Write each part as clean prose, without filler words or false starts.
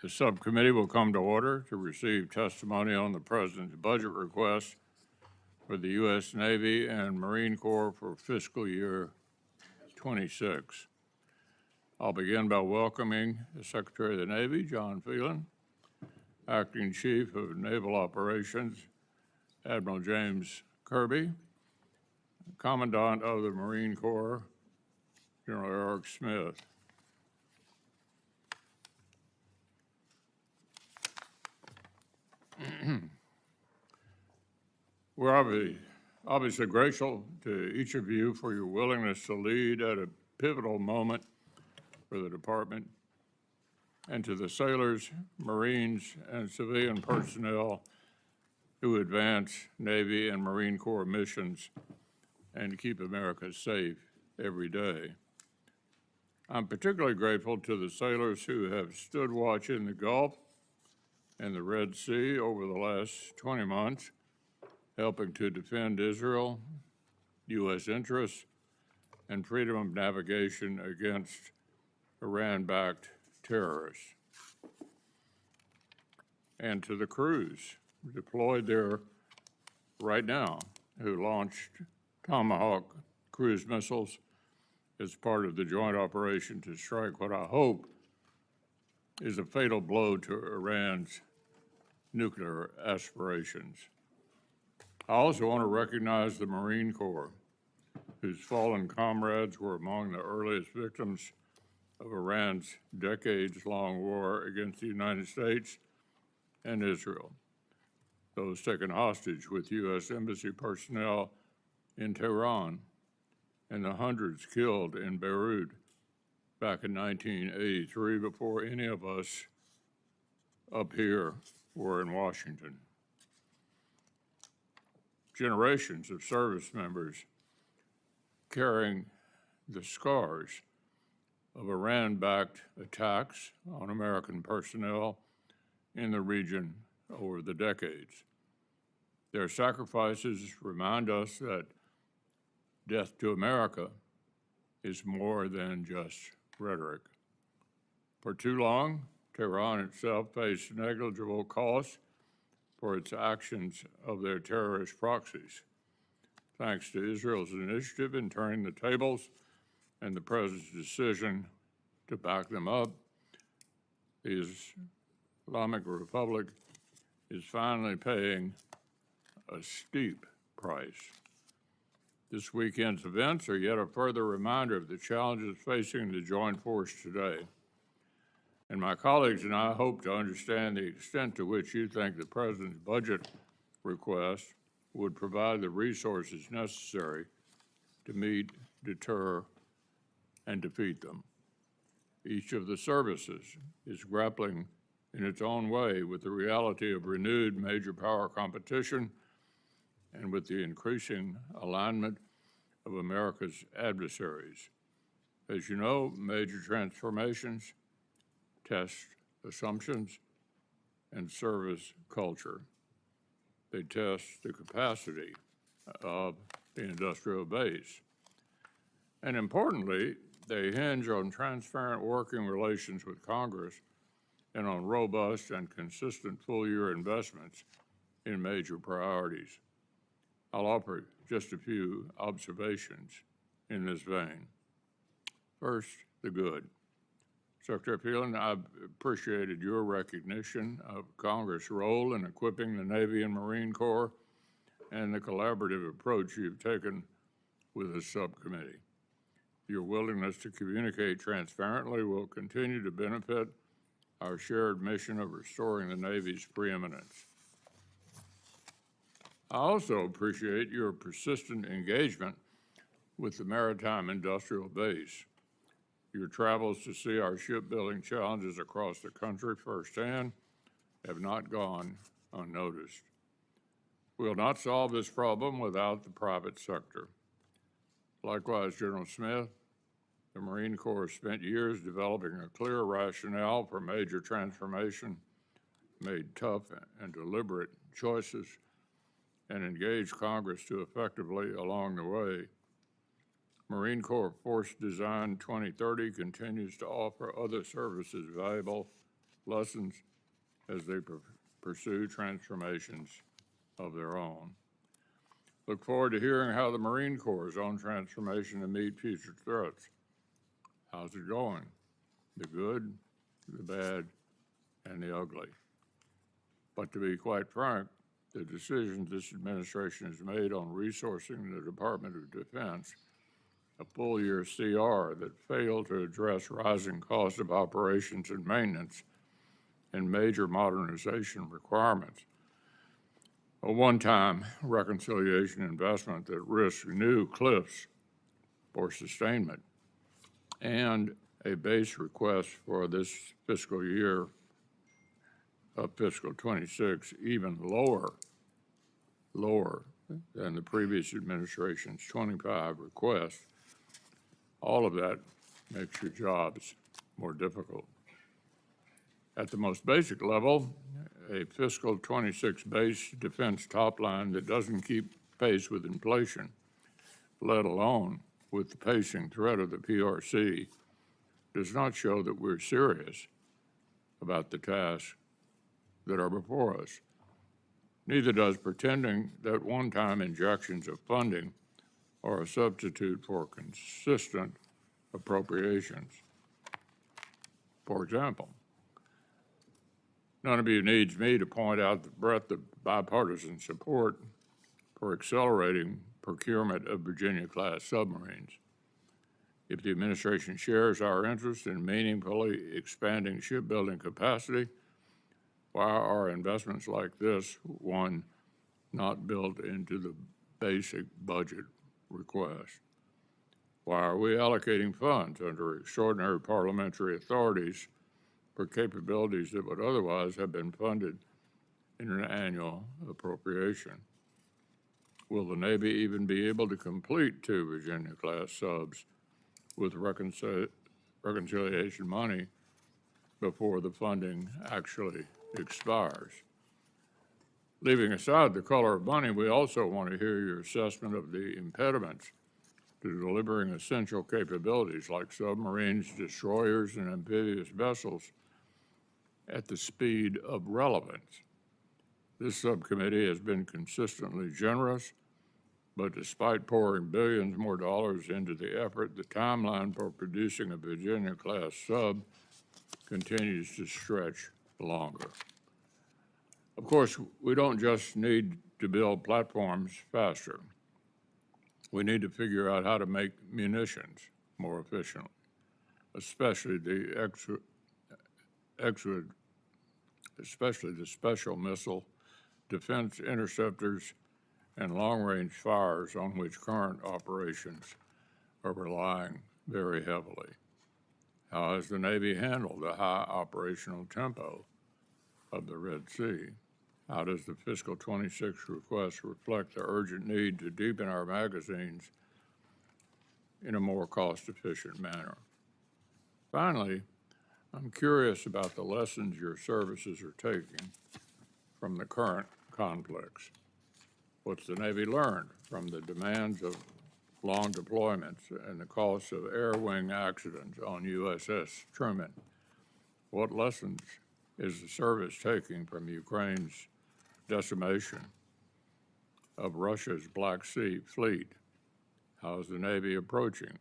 The subcommittee will come to order to receive testimony on the President's budget request for the U.S. Navy and Marine Corps for fiscal year 26. I'll begin by welcoming the Secretary of the Navy, John Phelan, Acting Chief of Naval Operations, Admiral James Kilby, Commandant of the Marine Corps, General Eric Smith. We're obviously grateful to each of you for your willingness to lead at a pivotal moment for the department, and to the sailors, Marines, and civilian personnel who advance Navy and Marine Corps missions and keep America safe every day. I'm particularly grateful to the sailors who have stood watch in the Gulf and the Red Sea over the last 20 months, helping to defend Israel, U.S. interests, and freedom of navigation against Iran-backed terrorists. And to the crews deployed there right now who launched Tomahawk cruise missiles as part of the joint operation to strike what I hope is a fatal blow to Iran's nuclear aspirations. I also want to recognize the Marine Corps, whose fallen comrades were among the earliest victims of Iran's decades-long war against the United States and Israel, those taken hostage with U.S. Embassy personnel in Tehran, and the hundreds killed in Beirut back in 1983 before any of us up here were in Washington. Generations of service members carrying the scars of Iran-backed attacks on American personnel in the region over the decades. Their sacrifices remind us that death to America is more than just rhetoric. For too long, Tehran itself faced negligible costs for its actions of their terrorist proxies. Thanks to Israel's initiative in turning the tables and the President's decision to back them up, the Islamic Republic is finally paying a steep price. This weekend's events are yet a further reminder of the challenges facing the joint force today. And my colleagues and I hope to understand the extent to which you think the President's budget request would provide the resources necessary to meet, deter, and defeat them. Each of the services is grappling in its own way with the reality of renewed major power competition and with the increasing alignment of America's adversaries. As you know, major transformations test assumptions and service culture. They test the capacity of the industrial base. And importantly, they hinge on transparent working relations with Congress and on robust and consistent full-year investments in major priorities. I'll offer just a few observations in this vein. First, the good. Secretary Phelan, I've appreciated your recognition of Congress' role in equipping the Navy and Marine Corps and the collaborative approach you've taken with the subcommittee. Your willingness to communicate transparently will continue to benefit our shared mission of restoring the Navy's preeminence. I also appreciate your persistent engagement with the maritime industrial base. Your travels to see our shipbuilding challenges across the country firsthand have not gone unnoticed. We will not solve this problem without the private sector. Likewise, General Smith, the Marine Corps spent years developing a clear rationale for major transformation, made tough and deliberate choices, and engaged Congress to effectively along the way. Marine Corps Force Design 2030 continues to offer other services valuable lessons as they pursue transformations of their own. Look forward to hearing how the Marine Corps' own transformation to meet future threats. How's it going? The good, the bad, and the ugly. But to be quite frank, the decisions this administration has made on resourcing the Department of Defense, a full-year CR that failed to address rising costs of operations and maintenance and major modernization requirements, a one-time reconciliation investment that risks new cliffs for sustainment, and a base request for this fiscal year of fiscal 26 even lower than the previous administration's 25 request. All of that makes your jobs more difficult. At the most basic level, a fiscal 26 base defense top line that doesn't keep pace with inflation, let alone with the pacing threat of the PRC, does not show that we're serious about the tasks that are before us. Neither does pretending that one-time injections of funding are a substitute for consistent appropriations. For example, none of you needs me to point out the breadth of bipartisan support for accelerating procurement of Virginia-class submarines. If the administration shares our interest in meaningfully expanding shipbuilding capacity, why are investments like this one not built into the basic budget request? Why are we allocating funds under extraordinary parliamentary authorities for capabilities that would otherwise have been funded in an annual appropriation? Will the Navy even be able to complete 2 Virginia-class subs with reconciliation money before the funding actually expires? Leaving aside the color of money, we also want to hear your assessment of the impediments to delivering essential capabilities like submarines, destroyers, and amphibious vessels at the speed of relevance. This subcommittee has been consistently generous, but despite pouring billions more dollars into the effort, the timeline for producing a Virginia-class sub continues to stretch longer. Of course, we don't just need to build platforms faster. We need to figure out how to make munitions more efficiently, especially the special missile, defense interceptors, and long-range fires on which current operations are relying very heavily. How has the Navy handled the high operational tempo of the Red Sea? How does the fiscal 26 request reflect the urgent need to deepen our magazines in a more cost-efficient manner? Finally, I'm curious about the lessons your services are taking from the current conflicts. What's the Navy learned from the demands of long deployments and the costs of air wing accidents on USS Truman? What lessons is the service taking from Ukraine's decimation of Russia's Black Sea fleet? How is the Navy approaching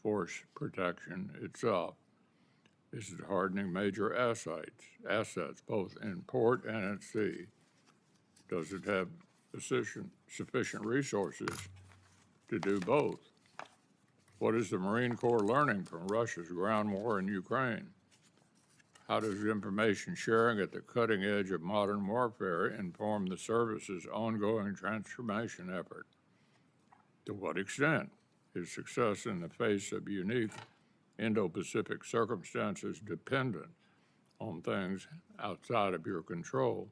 force protection itself? Is it hardening major assets both in port and at sea? Does it have sufficient resources to do both? What is the Marine Corps learning from Russia's ground war in Ukraine? How does information sharing at the cutting edge of modern warfare inform the service's ongoing transformation effort? To what extent is success in the face of unique Indo-Pacific circumstances dependent on things outside of your control,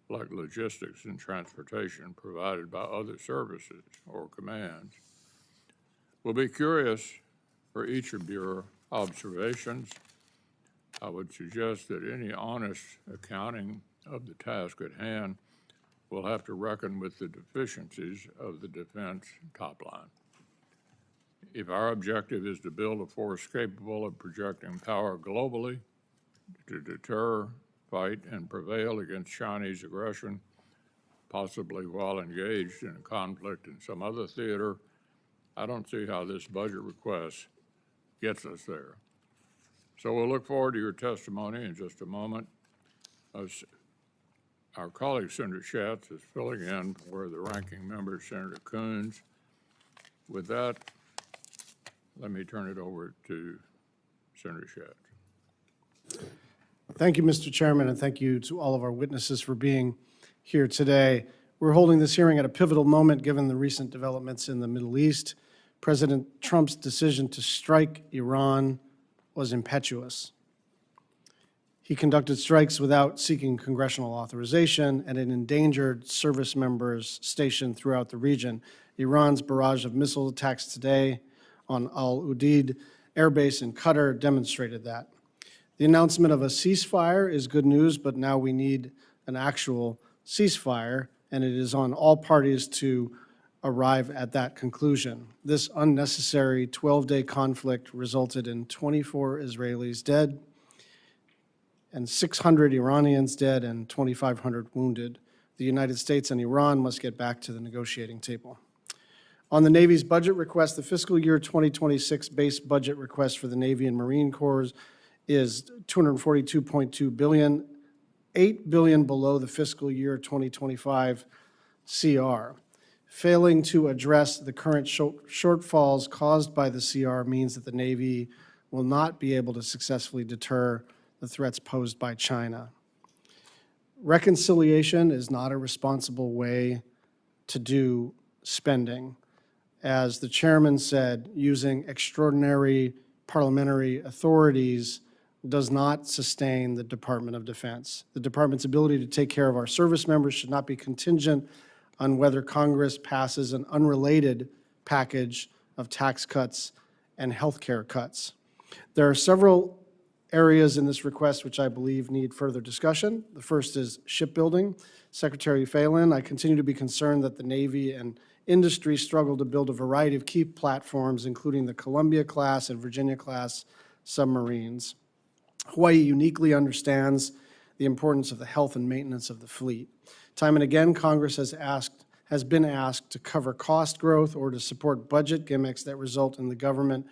like logistics and transportation provided by other services or commands? We'll be curious for each of your observations. I would suggest that any honest accounting of the task at hand will have to reckon with the deficiencies of the defense top line. If our objective is to build a force capable of projecting power globally, to deter, fight, and prevail against Chinese aggression, possibly while engaged in a conflict in some other theater. I don't see how this budget request gets us there. So we'll look forward to your testimony in just a moment. Our colleague, Senator Schatz, is filling in for the ranking member, Senator Coons. With that, let me turn it over to Senator Schatz. Thank you, Mr. Chairman, and thank you to all of our witnesses for being here today. We're holding this hearing at a pivotal moment given the recent developments in the Middle East. President Trump's decision to strike Iran was impetuous. He conducted strikes without seeking congressional authorization, and it endangered service members stationed throughout the region. Iran's barrage of missile attacks today on Al Udeid Air Base in Qatar demonstrated that. The announcement of a ceasefire is good news, but now we need an actual ceasefire, and it is on all parties to arrive at that conclusion. This unnecessary 12-day conflict resulted in 24 Israelis dead, and 600 Iranians dead and 2,500 wounded. The United States and Iran must get back to the negotiating table. On the Navy's budget request, the fiscal year 2026 base budget request for the Navy and Marine Corps is $242.2 billion, $8 billion below the fiscal year 2025 CR. Failing to address the current shortfalls caused by the CR means that the Navy will not be able to successfully deter the threats posed by China. Reconciliation is not a responsible way to do spending. As the chairman said, using extraordinary parliamentary authorities does not sustain the Department of Defense. The department's ability to take care of our service members should not be contingent on whether Congress passes an unrelated package of tax cuts and health care cuts. There are several areas in this request which I believe need further discussion. The first is shipbuilding. Secretary Phelan, I continue to be concerned that the Navy and industry struggle to build a variety of key platforms, including the Columbia-class and Virginia-class submarines. Hawaii uniquely understands the importance of the health and maintenance of the fleet. Time and again, Congress has been asked to cover cost growth or to support budget gimmicks that result in the government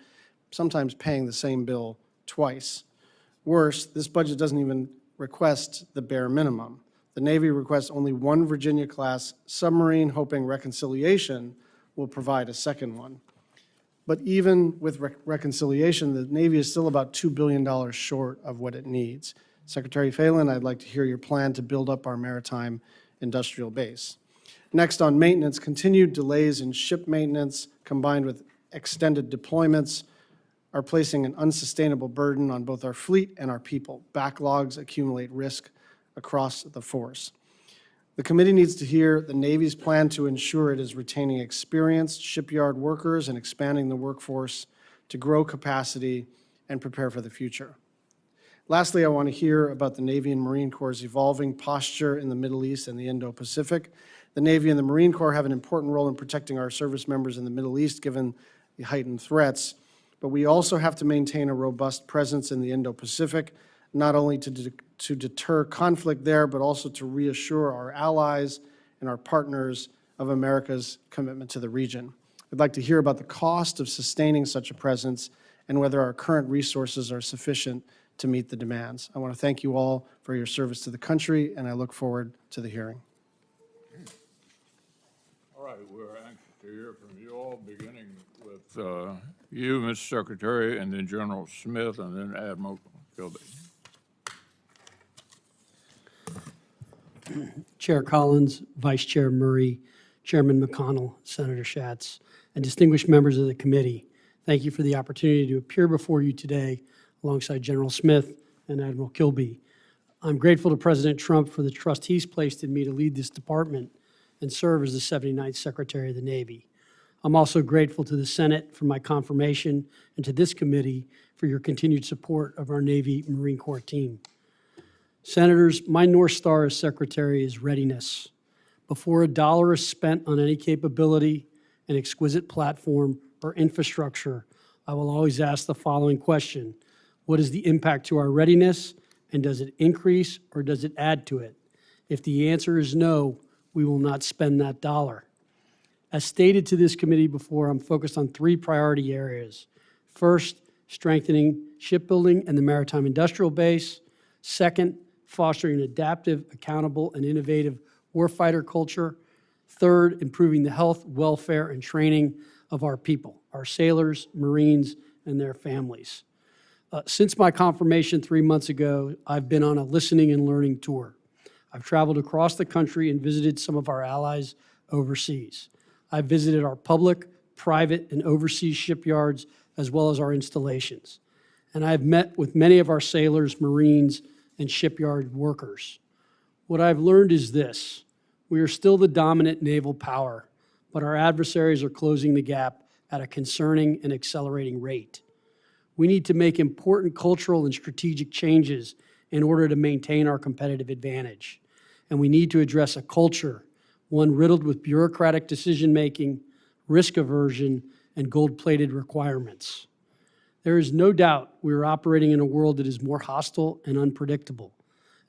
sometimes paying the same bill twice. Worse, this budget doesn't even request the bare minimum. The Navy requests only one Virginia-class submarine, hoping reconciliation will provide a second one. But even with reconciliation, the Navy is still about $2 billion short of what it needs. Secretary Phelan, I'd like to hear your plan to build up our maritime industrial base. Next, on maintenance, continued delays in ship maintenance combined with extended deployments are placing an unsustainable burden on both our fleet and our people. Backlogs accumulate risk across the force. The committee needs to hear the Navy's plan to ensure it is retaining experienced shipyard workers and expanding the workforce to grow capacity and prepare for the future. Lastly, I want to hear about the Navy and Marine Corps' evolving posture in the Middle East and the Indo-Pacific. The Navy and the Marine Corps have an important role in protecting our service members in the Middle East, given the heightened threats. But we also have to maintain a robust presence in the Indo-Pacific, not only to deter conflict there, but also to reassure our allies and our partners of America's commitment to the region. I'd like to hear about the cost of sustaining such a presence and whether our current resources are sufficient to meet the demands. I want to thank you all for your service to the country, and I look forward to the hearing. All right, we're anxious to hear from you all, beginning with you, Mr. Secretary, and then General Smith, and then Admiral Kilby. Chair Collins, Vice Chair Murray, Chairman McConnell, Senator Schatz, and distinguished members of the committee, thank you for the opportunity to appear before you today alongside General Smith and Admiral Kilby. I'm grateful to President Trump for the trust he's placed in me to lead this department and serve as the 79th Secretary of the Navy. I'm also grateful to the Senate for my confirmation and to this committee for your continued support of our Navy Marine Corps team. Senators, my North Star as Secretary is readiness. Before a dollar is spent on any capability, an exquisite platform, or infrastructure, I will always ask the following question: what is the impact to our readiness And does it increase or does it add to it? If the answer is no, we will not spend that dollar. As stated to this committee before, I'm focused on 3 priority areas. First, strengthening shipbuilding and the maritime industrial base. Second, fostering an adaptive, accountable, and innovative warfighter culture. Third, improving the health, welfare, and training of our people, our sailors, Marines, and their families. Since my confirmation 3 months ago, I've been on a listening and learning tour. I've traveled across the country and visited some of our allies overseas. I've visited our public, private, and overseas shipyards, as well as our installations. And I've met with many of our sailors, Marines, and shipyard workers. What I've learned is this: we are still the dominant naval power, but our adversaries are closing the gap at a concerning and accelerating rate. We need to make important cultural and strategic changes in order to maintain our competitive advantage. And we need to address a culture, one riddled with bureaucratic decision-making, risk aversion, and gold-plated requirements. There is no doubt we are operating in a world that is more hostile and unpredictable.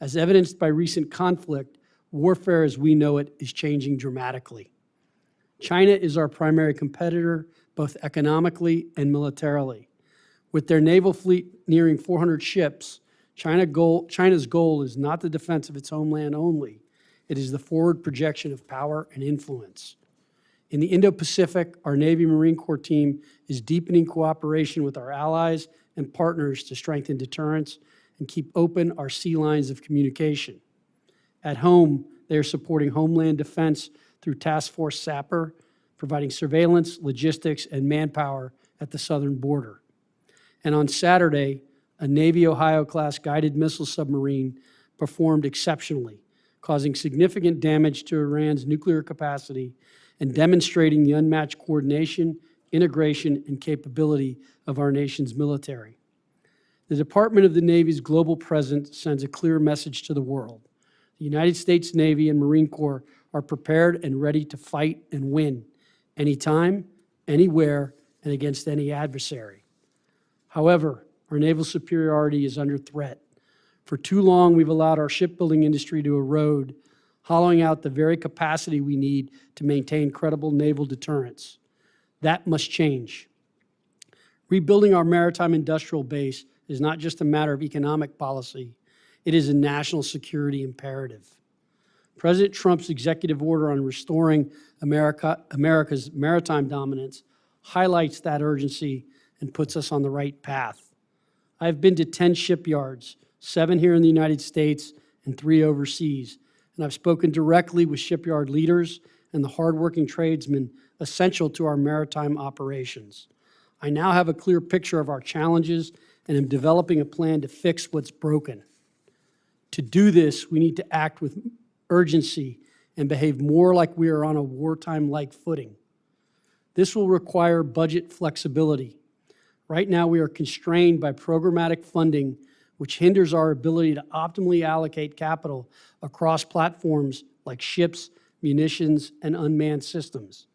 As evidenced by recent conflict, warfare as we know it is changing dramatically. China is our primary competitor, both economically and militarily. With their naval fleet nearing 400 ships, China's goal is not the defense of its homeland only. It is the forward projection of power and influence. In the Indo-Pacific, our Navy Marine Corps team is deepening cooperation with our allies and partners to strengthen deterrence and keep open our sea lines of communication. At home, they are supporting Homeland Defense through Task Force SAPR, providing surveillance, logistics, and manpower at the southern border. And on Saturday, a Navy Ohio-class guided missile submarine performed exceptionally, causing significant damage to Iran's nuclear capacity and demonstrating the unmatched coordination, integration, and capability of our nation's military. The Department of the Navy's global presence sends a clear message to the world. The United States Navy and Marine Corps are prepared and ready to fight and win anytime, anywhere, and against any adversary. However, our naval superiority is under threat. For too long, we've allowed our shipbuilding industry to erode, hollowing out the very capacity we need to maintain credible naval deterrence. That must change. Rebuilding our maritime industrial base is not just a matter of economic policy. It is a national security imperative. President Trump's executive order on restoring America's maritime dominance highlights that urgency and puts us on the right path. I've been to 10 shipyards, 7 here in the United States and 3 overseas, and I've spoken directly with shipyard leaders and the hardworking tradesmen essential to our maritime operations. I now have a clear picture of our challenges and am developing a plan to fix what's broken. To do this, we need to act with urgency and behave more like we are on a wartime-like footing. This will require budget flexibility. Right now, we are constrained by programmatic funding, which hinders our ability to optimally allocate capital across platforms like ships, munitions, and unmanned systems.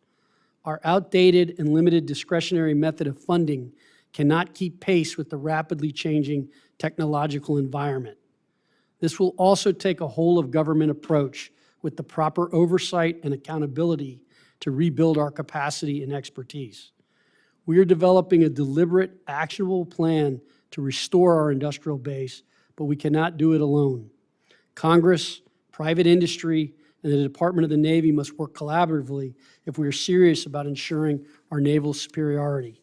Our outdated and limited discretionary method of funding cannot keep pace with the rapidly changing technological environment. This will also take a whole-of-government approach with the proper oversight and accountability to rebuild our capacity and expertise. We are developing a deliberate, actionable plan to restore our industrial base, but we cannot do it alone. Congress, private industry, and the Department of the Navy must work collaboratively if we are serious about ensuring our naval superiority.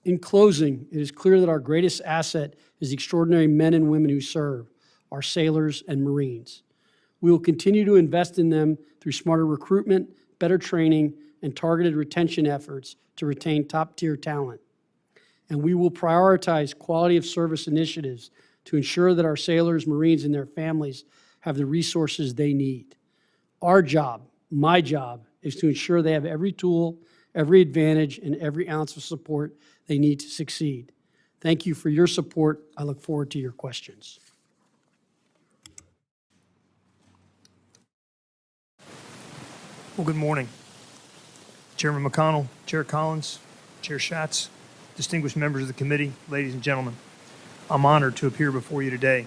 In closing, it is clear that our greatest asset is the extraordinary men and women who serve, our sailors and Marines. We will continue to invest in them through smarter recruitment, better training, and targeted retention efforts to retain top-tier talent. And we will prioritize quality of service initiatives to ensure that our sailors, Marines, and their families have the resources they need. Our job, my job, is to ensure they have every tool, every advantage, and every ounce of support they need to succeed. Thank you for your support. I look forward to your questions. Well, good morning. Chairman McConnell, Chair Collins, Chair Schatz, distinguished members of the committee, ladies and gentlemen. I'm honored to appear before you today.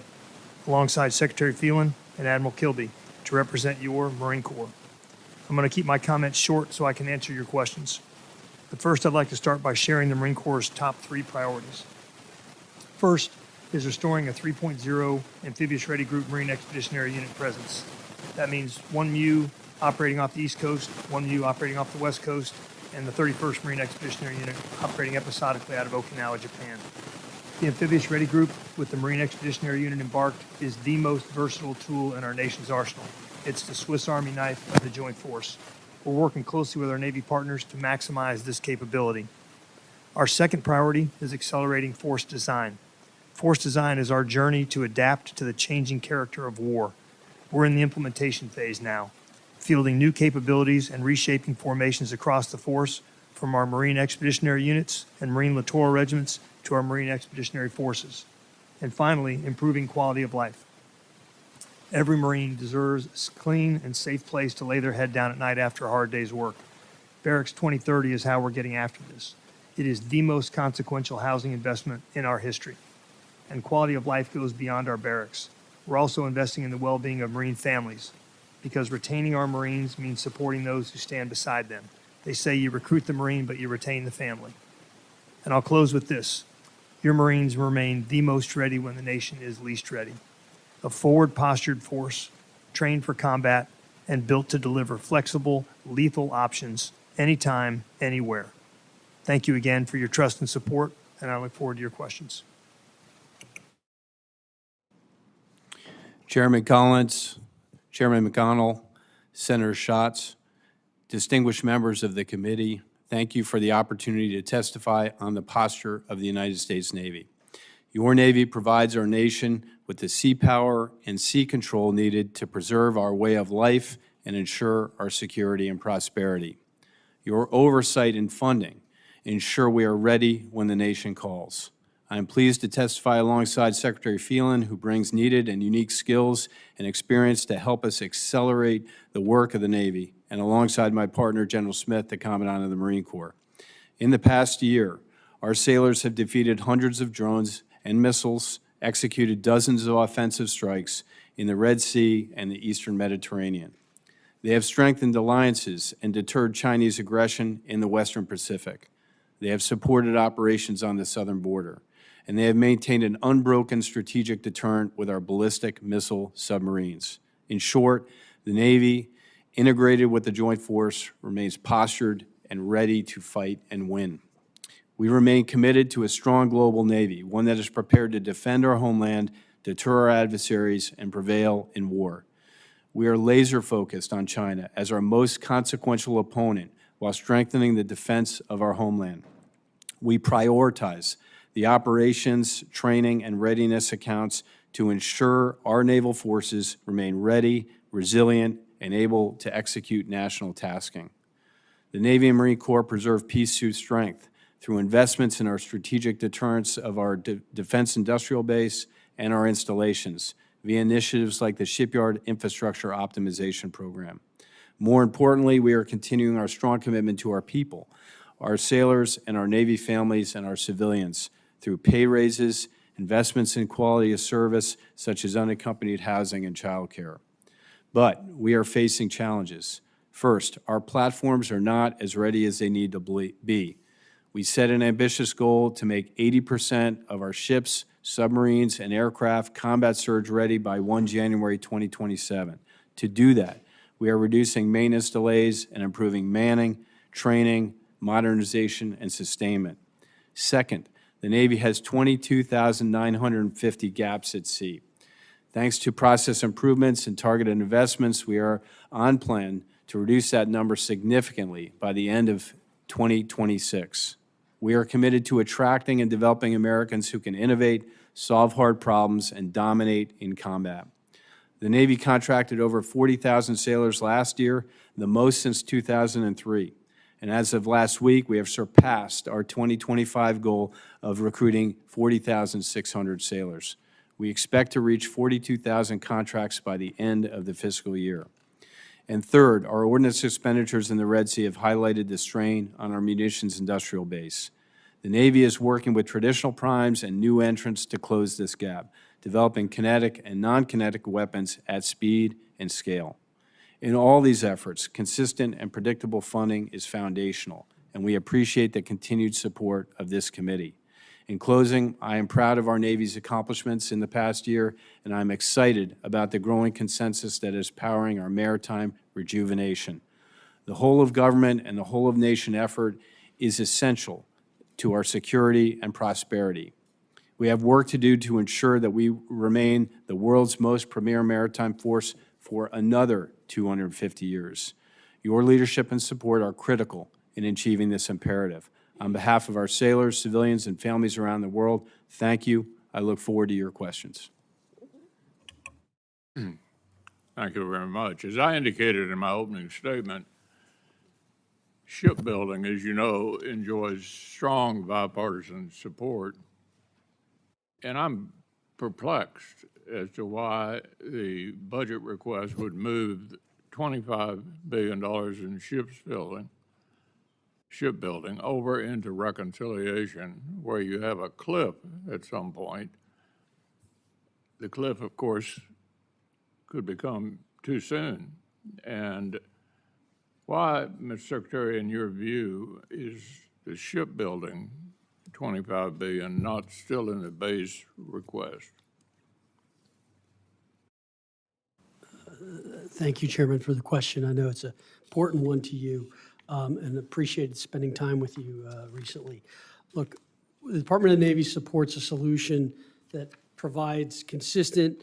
alongside Secretary Phelan and Admiral Kilby, to represent your Marine Corps. I'm going to keep my comments short so I can answer your questions. But first, I'd like to start by sharing the Marine Corps' top 3 priorities. First is restoring a 3.0 amphibious ready group Marine Expeditionary Unit presence. That means 1 MU operating off the East Coast, 1 MU operating off the West Coast, and the 31st Marine Expeditionary Unit operating episodically out of Okinawa, Japan. The amphibious ready group with the Marine Expeditionary Unit embarked is the most versatile tool in our nation's arsenal. It's the Swiss Army knife of the Joint Force. We're working closely with our Navy partners to maximize this capability. Our second priority is accelerating force design. Force design is our journey to adapt to the changing character of war. We're in the implementation phase now, fielding new capabilities and reshaping formations across the force, from our Marine Expeditionary Units and Marine Littoral Regiments to our Marine Expeditionary Forces. And finally, improving quality of life. Every Marine deserves a clean and safe place to lay their head down at night after a hard day's work. Barracks 2030 is how we're getting after this. It is the most consequential housing investment in our history. And quality of life goes beyond our barracks. We're also investing in the well-being of Marine families, because retaining our Marines means supporting those who stand beside them. They say you recruit the Marine, but you retain the family. And I'll close with this. Your Marines remain the most ready when the nation is least ready. A forward-postured force, trained for combat, and built to deliver flexible, lethal options anytime, anywhere. Thank you again for your trust and support, and I look forward to your questions. Chairman Collins, Chairman McConnell, Senator Schatz, distinguished members of the committee, thank you for the opportunity to testify on the posture of the United States Navy. Your Navy provides our nation with the sea power and sea control needed to preserve our way of life and ensure our security and prosperity. Your oversight and funding ensure we are ready when the nation calls. I am pleased to testify alongside Secretary Phelan, who brings needed and unique skills and experience to help us accelerate the work of the Navy, and alongside my partner, General Smith, the Commandant of the Marine Corps. In the past year, our sailors have defeated hundreds of drones and missiles, executed dozens of offensive strikes in the Red Sea and the Eastern Mediterranean. They have strengthened alliances and deterred Chinese aggression in the Western Pacific. They have supported operations on the southern border, and they have maintained an unbroken strategic deterrent with our ballistic missile submarines. In short, the Navy, integrated with the Joint Force, remains postured and ready to fight and win. We remain committed to a strong global Navy, one that is prepared to defend our homeland, deter our adversaries, and prevail in war. We are laser-focused on China as our most consequential opponent while strengthening the defense of our homeland. We prioritize the operations, training, and readiness accounts to ensure our naval forces remain ready, resilient, and able to execute national tasking. The Navy and Marine Corps preserve peace through strength through investments in our strategic deterrence of our defense industrial base and our installations via initiatives like the Shipyard Infrastructure Optimization Program. More importantly, we are continuing our strong commitment to our people, our sailors and our Navy families and our civilians through pay raises, investments in quality of service such as unaccompanied housing and childcare. But we are facing challenges. First, our platforms are not as ready as they need to be. We set an ambitious goal to make 80% of our ships, submarines, and aircraft combat surge ready by 1 January 2027. To do that, we are reducing maintenance delays and improving manning, training, modernization, and sustainment. Second, the Navy has 22,950 gaps at sea. Thanks to process improvements and targeted investments, we are on plan to reduce that number significantly by the end of 2026. We are committed to attracting and developing Americans who can innovate, solve hard problems, and dominate in combat. The Navy contracted over 40,000 sailors last year, the most since 2003. And as of last week, we have surpassed our 2025 goal of recruiting 40,600 sailors. We expect to reach 42,000 contracts by the end of the fiscal year. And third, our ordnance expenditures in the Red Sea have highlighted the strain on our munitions industrial base. The Navy is working with traditional primes and new entrants to close this gap, developing kinetic and non-kinetic weapons at speed and scale. In all these efforts, consistent and predictable funding is foundational, and we appreciate the continued support of this committee. In closing, I am proud of our Navy's accomplishments in the past year, and I'm excited about the growing consensus that is powering our maritime rejuvenation. The whole of government and the whole of nation effort is essential to our security and prosperity. We have work to do to ensure that we remain the world's most premier maritime force for another 250 years. Your leadership and support are critical in achieving this imperative. On behalf of our sailors, civilians, and families around the world, thank you. I look forward to your questions. Thank you very much. As I indicated in my opening statement, shipbuilding, as you know, enjoys strong bipartisan support. And I'm perplexed as to why the budget request would move $25 billion in shipbuilding over into reconciliation, where you have a cliff at some point. The cliff, of course, could become too soon. And why, Mr. Secretary, in your view, is the shipbuilding $25 billion not still in the base request? Thank you, Chairman, for the question. I know it's an important one to you, and appreciated spending time with you recently. Look, the Department of the Navy supports a solution that provides consistent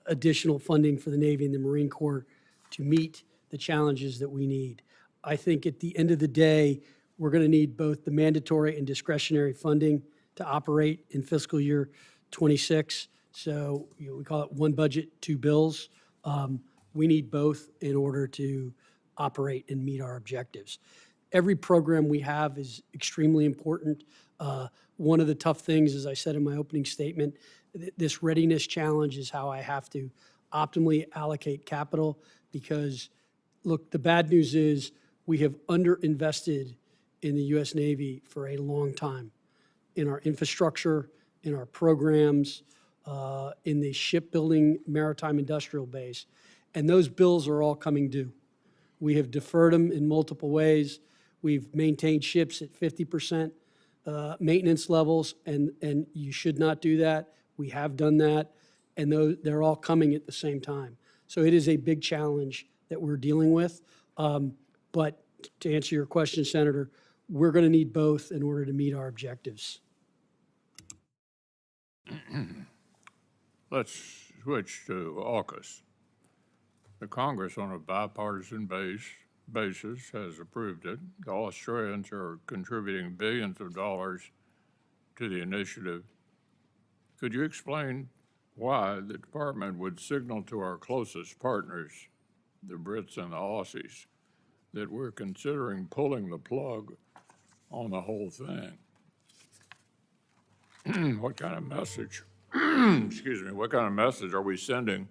additional funding for the Navy and the Marine Corps to meet the challenges that we need. I think at the end of the day, we're going to need both the mandatory and discretionary funding to operate in fiscal year 26. So we call it one budget, two bills. We need both in order to operate and meet our objectives. Every program we have is extremely important. One of the tough things, as I said in my opening statement, this readiness challenge is how I have to optimally allocate capital because, look, the bad news is we have underinvested in the U.S. Navy for a long time, in our infrastructure, in our programs, in the shipbuilding maritime industrial base, and those bills are all coming due. We have deferred them in multiple ways. We've maintained ships at 50% maintenance levels, and you should not do that. We have done that, and they're all coming at the same time. So it is a big challenge that we're dealing with. But to answer your question, Senator, we're going to need both in order to meet our objectives. Let's switch to AUKUS. The Congress, on a bipartisan basis, has approved it. The Australians are contributing billions of dollars to the initiative. Could you explain why the department would signal to our closest partners, the Brits and the Aussies, that we're considering pulling the plug on the whole thing? What kind of message, excuse me, what kind of message are we sending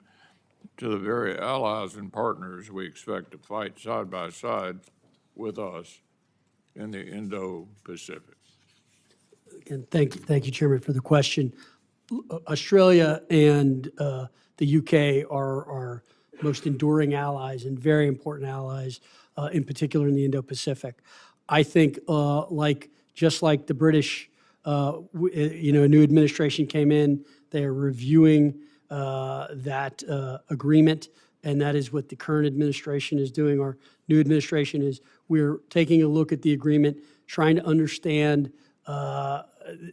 to the very allies and partners we expect to fight side by side with us in the Indo-Pacific? Again, thank you, Chairman, for the question. Australia and the UK are our most enduring allies and very important allies, in particular in the Indo-Pacific. I think, just like the British, a new administration came in, they are reviewing that agreement, and that is what the current administration is doing. Our new administration is, we're taking a look at the agreement, trying to understand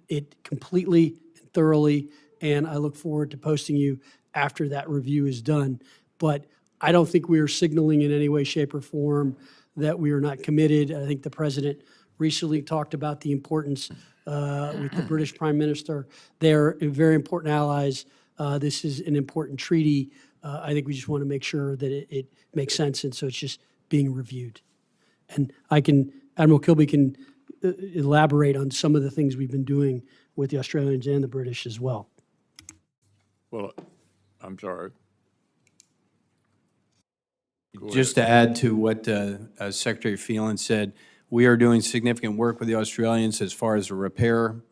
it completely and thoroughly, and I look forward to posting you after that review is done. But I don't think we are signaling in any way, shape, or form that we are not committed. I think the President recently talked about the importance with the British Prime Minister. They're very important allies. This is an important treaty. I think we just want to make sure that it makes sense, and so it's just being reviewed. And Admiral Kilby can elaborate on some of the things we've been doing with the Australians and the British as well. Well, I'm sorry. Just to add to what Secretary Phelan said, We are doing significant work with the Australians as far as the repair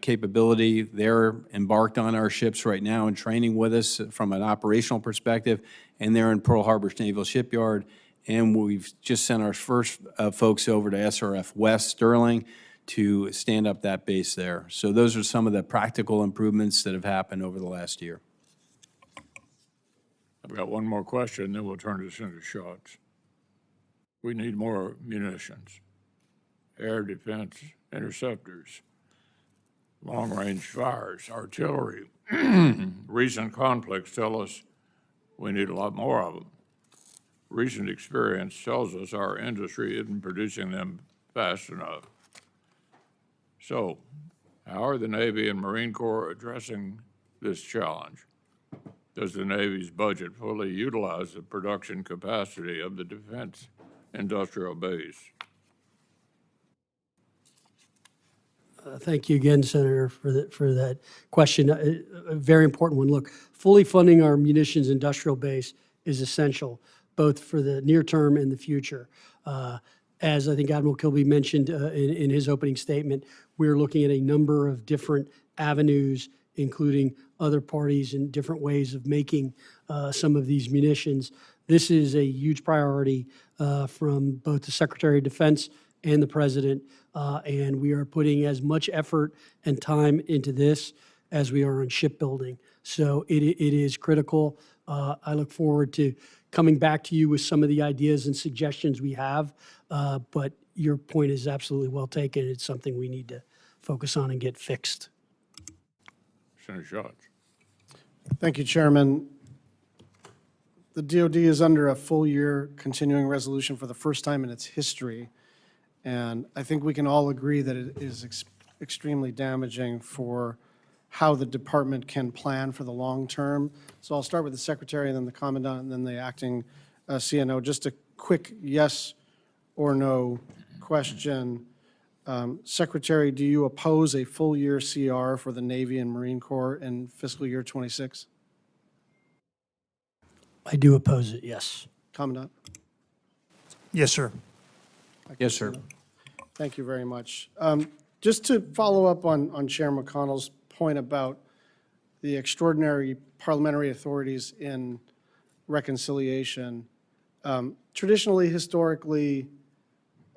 capability. They're embarked on our ships right now and training with us from an operational perspective, and they're in Pearl Harbor Naval Shipyard. And we've just sent our first folks over to SRF West Sterling to stand up that base there. So those are some of the practical improvements that have happened over the last year. I've got one more question, then we'll turn to Senator Schatz. We need more munitions, air defense, interceptors, long-range fires, artillery. Recent conflicts tell us we need a lot more of them. Recent experience tells us our industry isn't producing them fast enough. So, how are the Navy and Marine Corps addressing this challenge? Does the Navy's budget fully utilize the production capacity of the defense industrial base? Thank you again, Senator, for that question. A very important one. Look, fully funding our munitions industrial base is essential, both for the near term and the future. As I think Admiral Kilby mentioned in his opening statement, we're looking at a number of different avenues, including other parties and different ways of making some of these munitions. This is a huge priority from both the Secretary of Defense and the President, and we are putting as much effort and time into this as we are on shipbuilding. So it is critical. I look forward to coming back to you with some of the ideas and suggestions we have, but your point is absolutely well taken. It's something we need to focus on and get fixed. Senator Schatz. Thank you, Chairman. The DoD is under a full-year continuing resolution for the first time in its history, and I think we can all agree that it is extremely damaging for how the department can plan for the long term. So I'll start with the Secretary, and then the Commandant, and then the Acting CNO. Just a quick yes or no question. Secretary, do you oppose a full-year CR for the Navy and Marine Corps in fiscal year 26? I do oppose it, yes. Commandant? Yes, sir. Yes, sir. Thank you very much. Just to follow up on Chair McConnell's point about the extraordinary parliamentary authorities in reconciliation, traditionally, historically,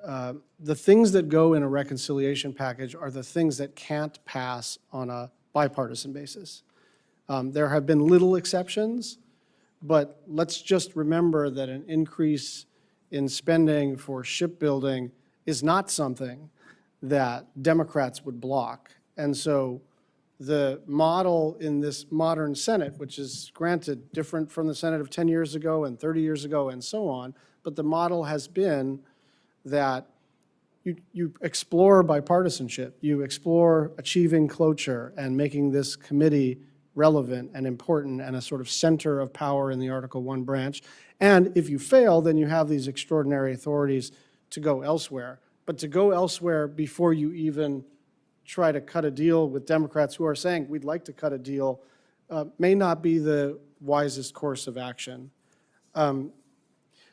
the things that go in a reconciliation package are the things that can't pass on a bipartisan basis. There have been little exceptions, but let's just remember that an increase in spending for shipbuilding is not something that Democrats would block. And so the model in this modern Senate, which is granted different from the Senate of 10 years ago and 30 years ago and so on, but the model has been that you explore bipartisanship, you explore achieving cloture and making this committee relevant and important and a sort of center of power in the Article I branch. And if you fail, then you have these extraordinary authorities to go elsewhere. But to go elsewhere before you even try to cut a deal with Democrats who are saying, we'd like to cut a deal, may not be the wisest course of action.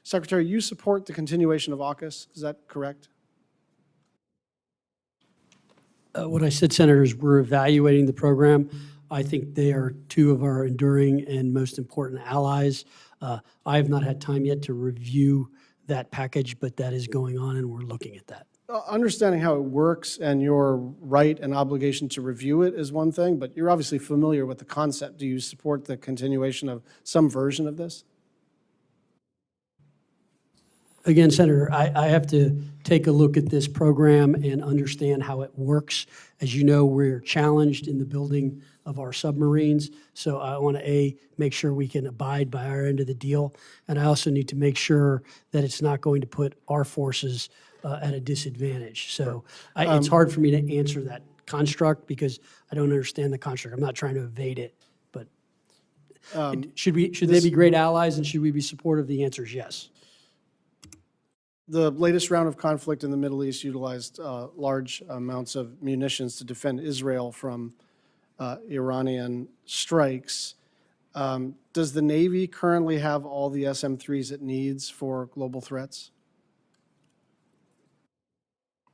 Secretary, you support the continuation of AUKUS, is that correct? What I said, Senator, is we're evaluating the program. I think they are two of our enduring and most important allies. I have not had time yet to review that package, but that is going on and we're looking at that. Understanding how it works and your right and obligation to review it is one thing, but you're obviously familiar with the concept. Do you support the continuation of some version of this? Again, Senator, I have to take a look at this program and understand how it works. As you know, we're challenged in the building of our submarines, so I want to, make sure we can abide by our end of the deal, and I also need to make sure that it's not going to put our forces at a disadvantage. So it's hard for me to answer that construct because I don't understand the construct. I'm not trying to evade it, but should they be great allies and should we be supportive? The answer is yes. The latest round of conflict in the Middle East utilized large amounts of munitions to defend Israel from Iranian strikes. Does the Navy currently have all the SM-3s it needs for global threats?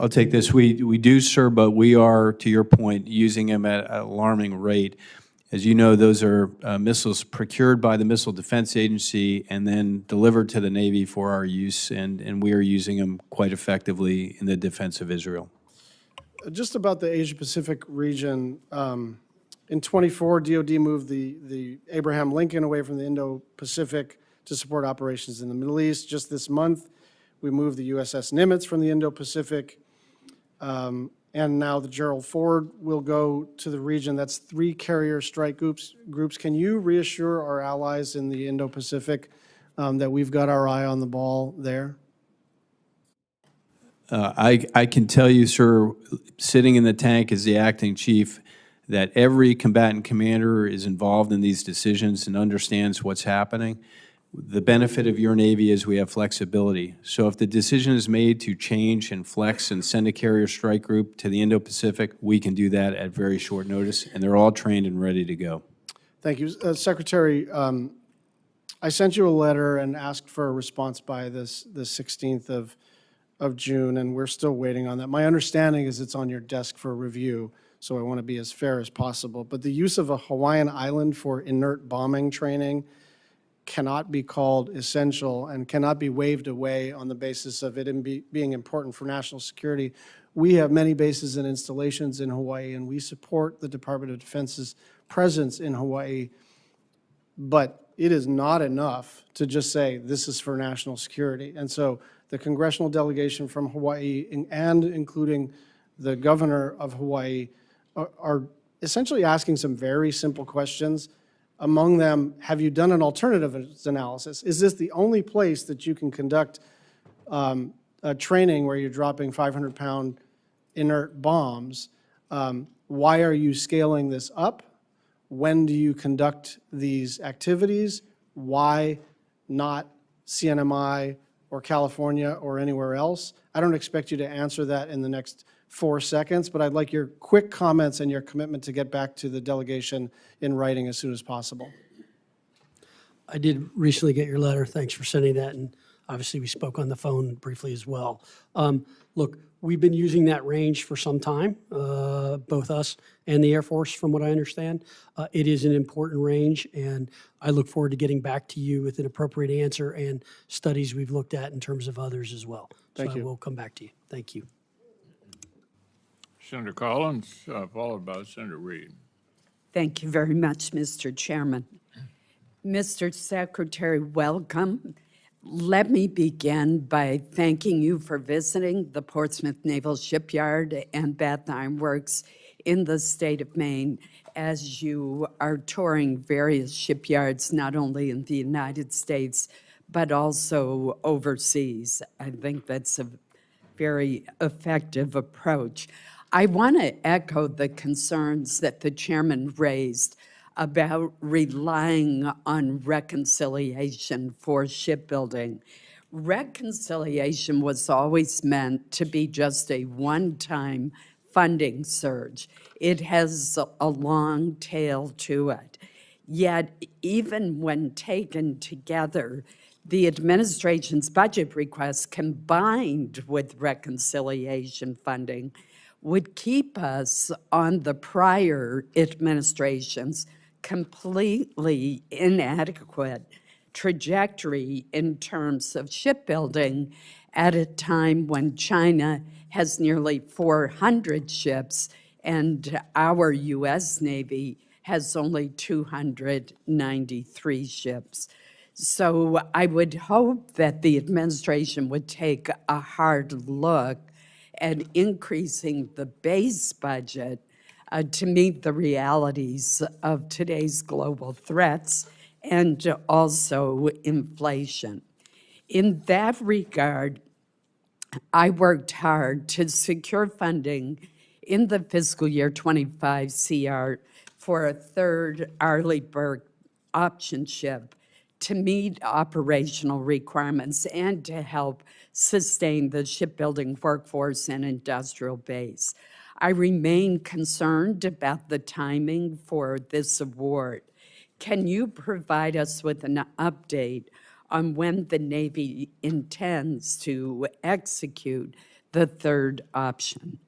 I'll take this. We do, sir, but we are, to your point, using them at an alarming rate. As you know, those are missiles procured by the Missile Defense Agency and then delivered to the Navy for our use, and we are using them quite effectively in the defense of Israel. Just about the Asia-Pacific region, in '24, DoD moved the Abraham Lincoln away from the Indo-Pacific to support operations in the Middle East. Just this month, we moved the USS Nimitz from the Indo-Pacific, and now the Gerald Ford will go to the region. That's 3 carrier strike groups. Can you reassure our allies in the Indo-Pacific that we've got our eye on the ball there? I can tell you, sir, sitting in the tank as the acting chief, that every combatant commander is involved in these decisions and understands what's happening. The benefit of your Navy is we have flexibility. So if the decision is made to change and flex and send a carrier strike group to the Indo-Pacific, we can do that at very short notice, and they're all trained and ready to go. Thank you. Secretary, I sent you a letter and asked for a response by the 16th of June, and we're still waiting on that. My understanding is it's on your desk for review, so I want to be as fair as possible. But the use of a Hawaiian island for inert bombing training cannot be called essential and cannot be waved away on the basis of it being important for national security. We have many bases and installations in Hawaii, and we support the Department of Defense's presence in Hawaii, but it is not enough to just say this is for national security. And so the congressional delegation from Hawaii and including the governor of Hawaii are essentially asking some very simple questions. Among them, have you done an alternatives analysis? Is this the only place that you can conduct a training where you're dropping 500-pound inert bombs? Why are you scaling this up? When do you conduct these activities? Why not CNMI or California or anywhere else? I don't expect you to answer that in the next 4 seconds, but I'd like your quick comments and your commitment to get back to the delegation in writing as soon as possible. I did recently get your letter. Thanks for sending that, and obviously we spoke on the phone briefly as well. Look, we've been using that range for some time, both us and the Air Force, from what I understand. It is an important range, and I look forward to getting back to you with an appropriate answer and studies we've looked at in terms of others as well. Thank you. I will come back to you. Thank you. Senator Collins, followed by Senator Reed. Thank you very much, Mr. Chairman. Mr. Secretary, welcome. Let me begin by thanking you for visiting the Portsmouth Naval Shipyard and Bath Iron Works in the state of Maine as you are touring various shipyards, not only in the United States, but also overseas. I think that's a very effective approach. I want to echo the concerns that the chairman raised about relying on reconciliation for shipbuilding. Reconciliation was always meant to be just a one-time funding surge. It has a long tail to it. Yet, even when taken together, the administration's budget requests combined with reconciliation funding would keep us on the prior administration's completely inadequate trajectory in terms of shipbuilding at a time when China has nearly 400 ships and our U.S. Navy has only 293 ships. So I would hope that the administration would take a hard look at increasing the base budget to meet the realities of today's global threats and also inflation. In that regard, I worked hard to secure funding in the fiscal year 25 CR for a third Arleigh Burke option ship to meet operational requirements and to help sustain the shipbuilding workforce and industrial base. I remain concerned about the timing for this award. Can you provide us with an update on when the Navy intends to execute the third option?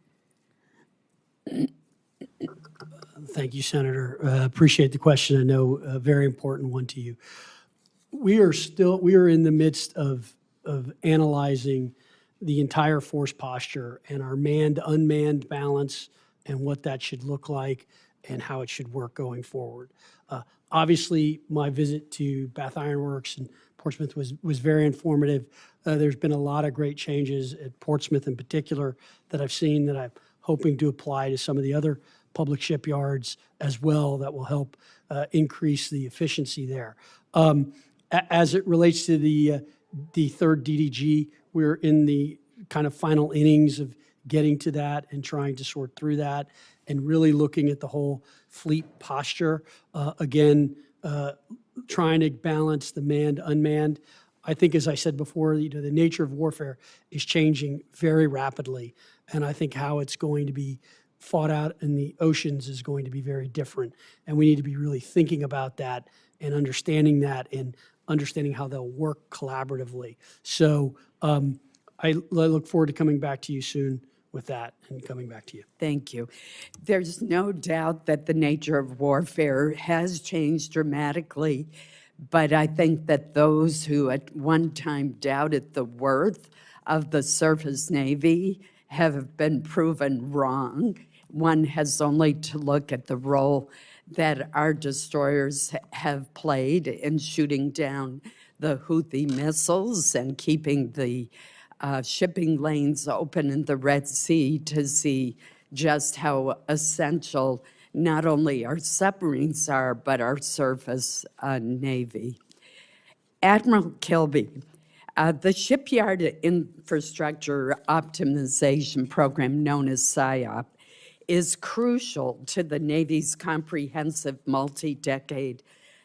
Thank you, Senator. Appreciate the question. I know a very important one to you. We are in the midst of analyzing the entire force posture and our manned-unmanned balance and what that should look like and how it should work going forward. Obviously, my visit to Bath Iron Works and Portsmouth was very informative. There's been a lot of great changes at Portsmouth in particular that I've seen that I'm hoping to apply to some of the other public shipyards as well that will help increase the efficiency there. As it relates to the third DDG, we're in the kind of final innings of getting to that and trying to sort through that and really looking at the whole fleet posture. Again, trying to balance the manned, unmanned. I think, as I said before, the nature of warfare is changing very rapidly, and I think how it's going to be fought out in the oceans is going to be very different, and we need to be really thinking about that and understanding how they'll work collaboratively. So I look forward to coming back to you soon with that and coming back to you. Thank you. There's no doubt that the nature of warfare has changed dramatically, but I think that those who at one time doubted the worth of the surface Navy have been proven wrong. One has only to look at the role that our destroyers have played in shooting down the Houthi missiles and keeping the shipping lanes open in the Red Sea to see just how essential not only our submarines are, but our surface Navy. Admiral Kilby, the Shipyard Infrastructure Optimization Program, known as SIOP, is crucial to the Navy's comprehensive multi-decade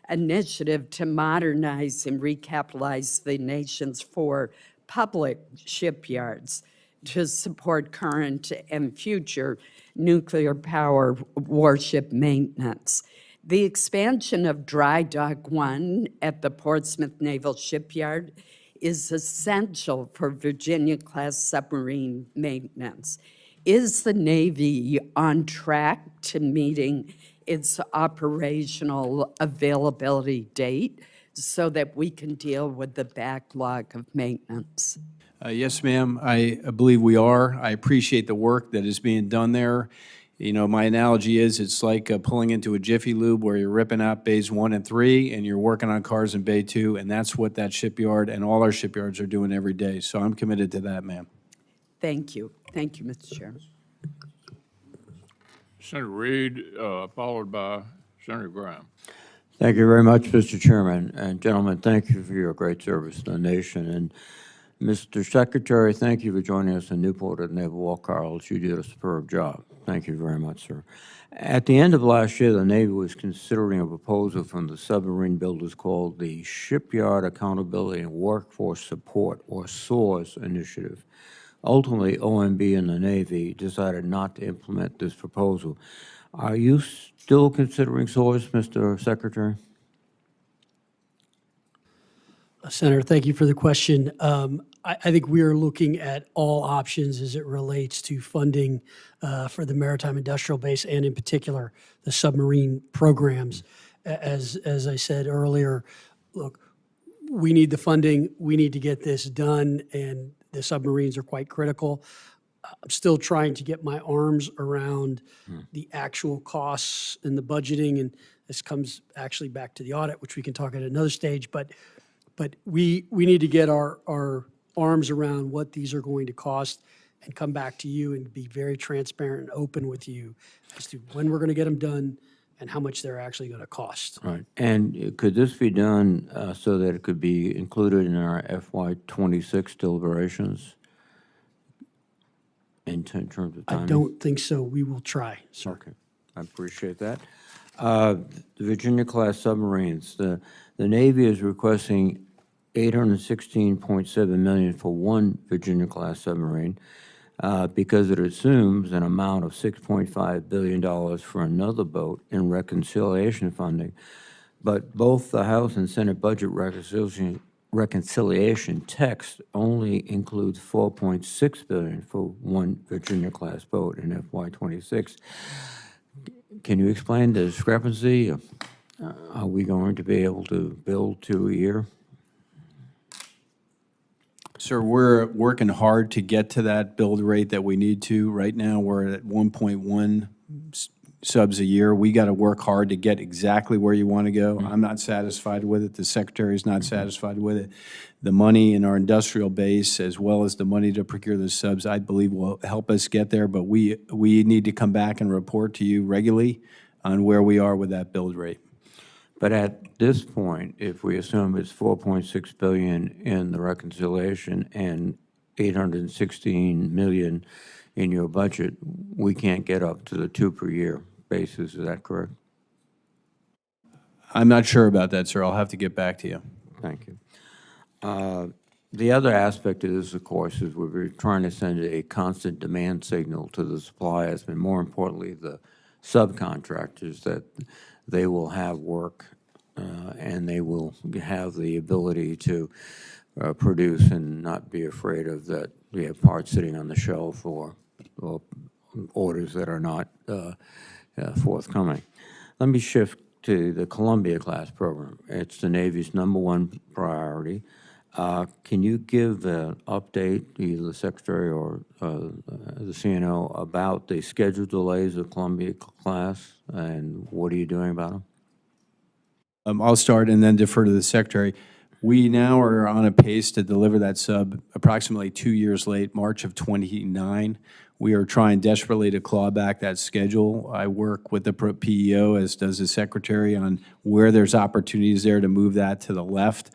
initiative to modernize and recapitalize the nation's 4 public shipyards to support current and future nuclear power warship maintenance. The expansion of Dry Dock 1 at the Portsmouth Naval Shipyard is essential for Virginia-class submarine maintenance. Is the Navy on track to meeting its operational availability date so that we can deal with the backlog of maintenance? Yes, ma'am. I believe we are. I appreciate the work that is being done there. You know, my analogy is it's like pulling into a Jiffy Lube where you're ripping out bays 1 and 3 and you're working on cars in bay 2, and that's what that shipyard and all our shipyards are doing every day. So I'm committed to that, ma'am. Thank you. Thank you, Mr. Chairman. Senator Reed, followed by Senator Graham. Thank you very much, Mr. Chairman. And gentlemen, thank you for your great service to the nation. And Mr. Secretary, thank you for joining us in Newport at Naval War College. You did a superb job. Thank you very much, sir. At the end of last year, the Navy was considering a proposal from the submarine builders called the Shipyard Accountability and Workforce Support, or SOARS, initiative. Ultimately, OMB and the Navy decided not to implement this proposal. Are you still considering SOARS, Mr. Secretary? Senator, thank you for the question. I think we are looking at all options as it relates to funding for the maritime industrial base and in particular the submarine programs. As I said earlier, look, we need the funding, we need to get this done, and the submarines are quite critical. I'm still trying to get my arms around the actual costs and the budgeting, and this comes actually back to the audit, which we can talk at another stage, but we need to get our arms around what these are going to cost and come back to you and be very transparent and open with you as to when we're going to get them done and how much they're actually going to cost. Right. And could this be done so that it could be included in our FY26 deliberations in terms of timing? I don't think so. We will try, sir. Okay. I appreciate that. The Virginia-class submarines, the Navy is requesting $816.7 million for one Virginia-class submarine because it assumes an amount of $6.5 billion for another boat in reconciliation funding. But both the House and Senate budget reconciliation text only includes $4.6 billion for one Virginia-class boat in FY26. Can you explain the discrepancy? Are we going to be able to build 2 a year? Sir, we're working hard to get to that build rate that we need to. Right now, we're at 1.1 subs a year. We got to work hard to get exactly where you want to go. I'm not satisfied with it. The Secretary is not satisfied with it. The money in our industrial base, as well as the money to procure the subs, I believe will help us get there, but we need to come back and report to you regularly on where we are with that build rate. But at this point, if we assume it's $4.6 billion in the reconciliation and $816 million in your budget, we can't get up to the 2 per year basis. Is that correct? I'm not sure about that, sir. I'll have to get back to you. Thank you. The other aspect of this, of course, is we're trying to send a constant demand signal to the suppliers, and more importantly, the subcontractors, that they will have work and they will have the ability to produce and not be afraid of that we have parts sitting on the shelf or orders that are not forthcoming. Let me shift to the Columbia-class program. It's the Navy's #1 priority. Can you give an update, either the Secretary or the CNO, about the schedule delays of Columbia-class, and what are you doing about them? I'll start and then defer to the Secretary. We now are on a pace to deliver that sub approximately 2 years late, March of '29. We are trying desperately to claw back that schedule. I work with the PEO, as does the Secretary, on where there's opportunities there to move that to the left.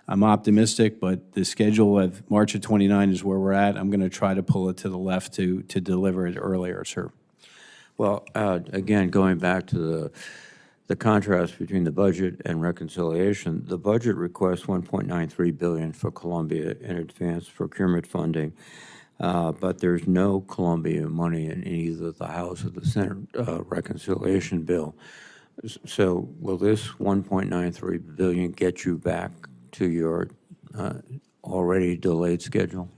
I'm optimistic, but the schedule of March of '29 is where we're at. I'm going to try to pull it to the left to deliver it earlier, sir. Well, again, going back to the contrast between the budget and reconciliation, the budget requests $1.93 billion for Columbia in advanced procurement funding, but there's no Columbia money in either the House or the Senate reconciliation bill. So will this $1.93 billion get you back to your already delayed schedule?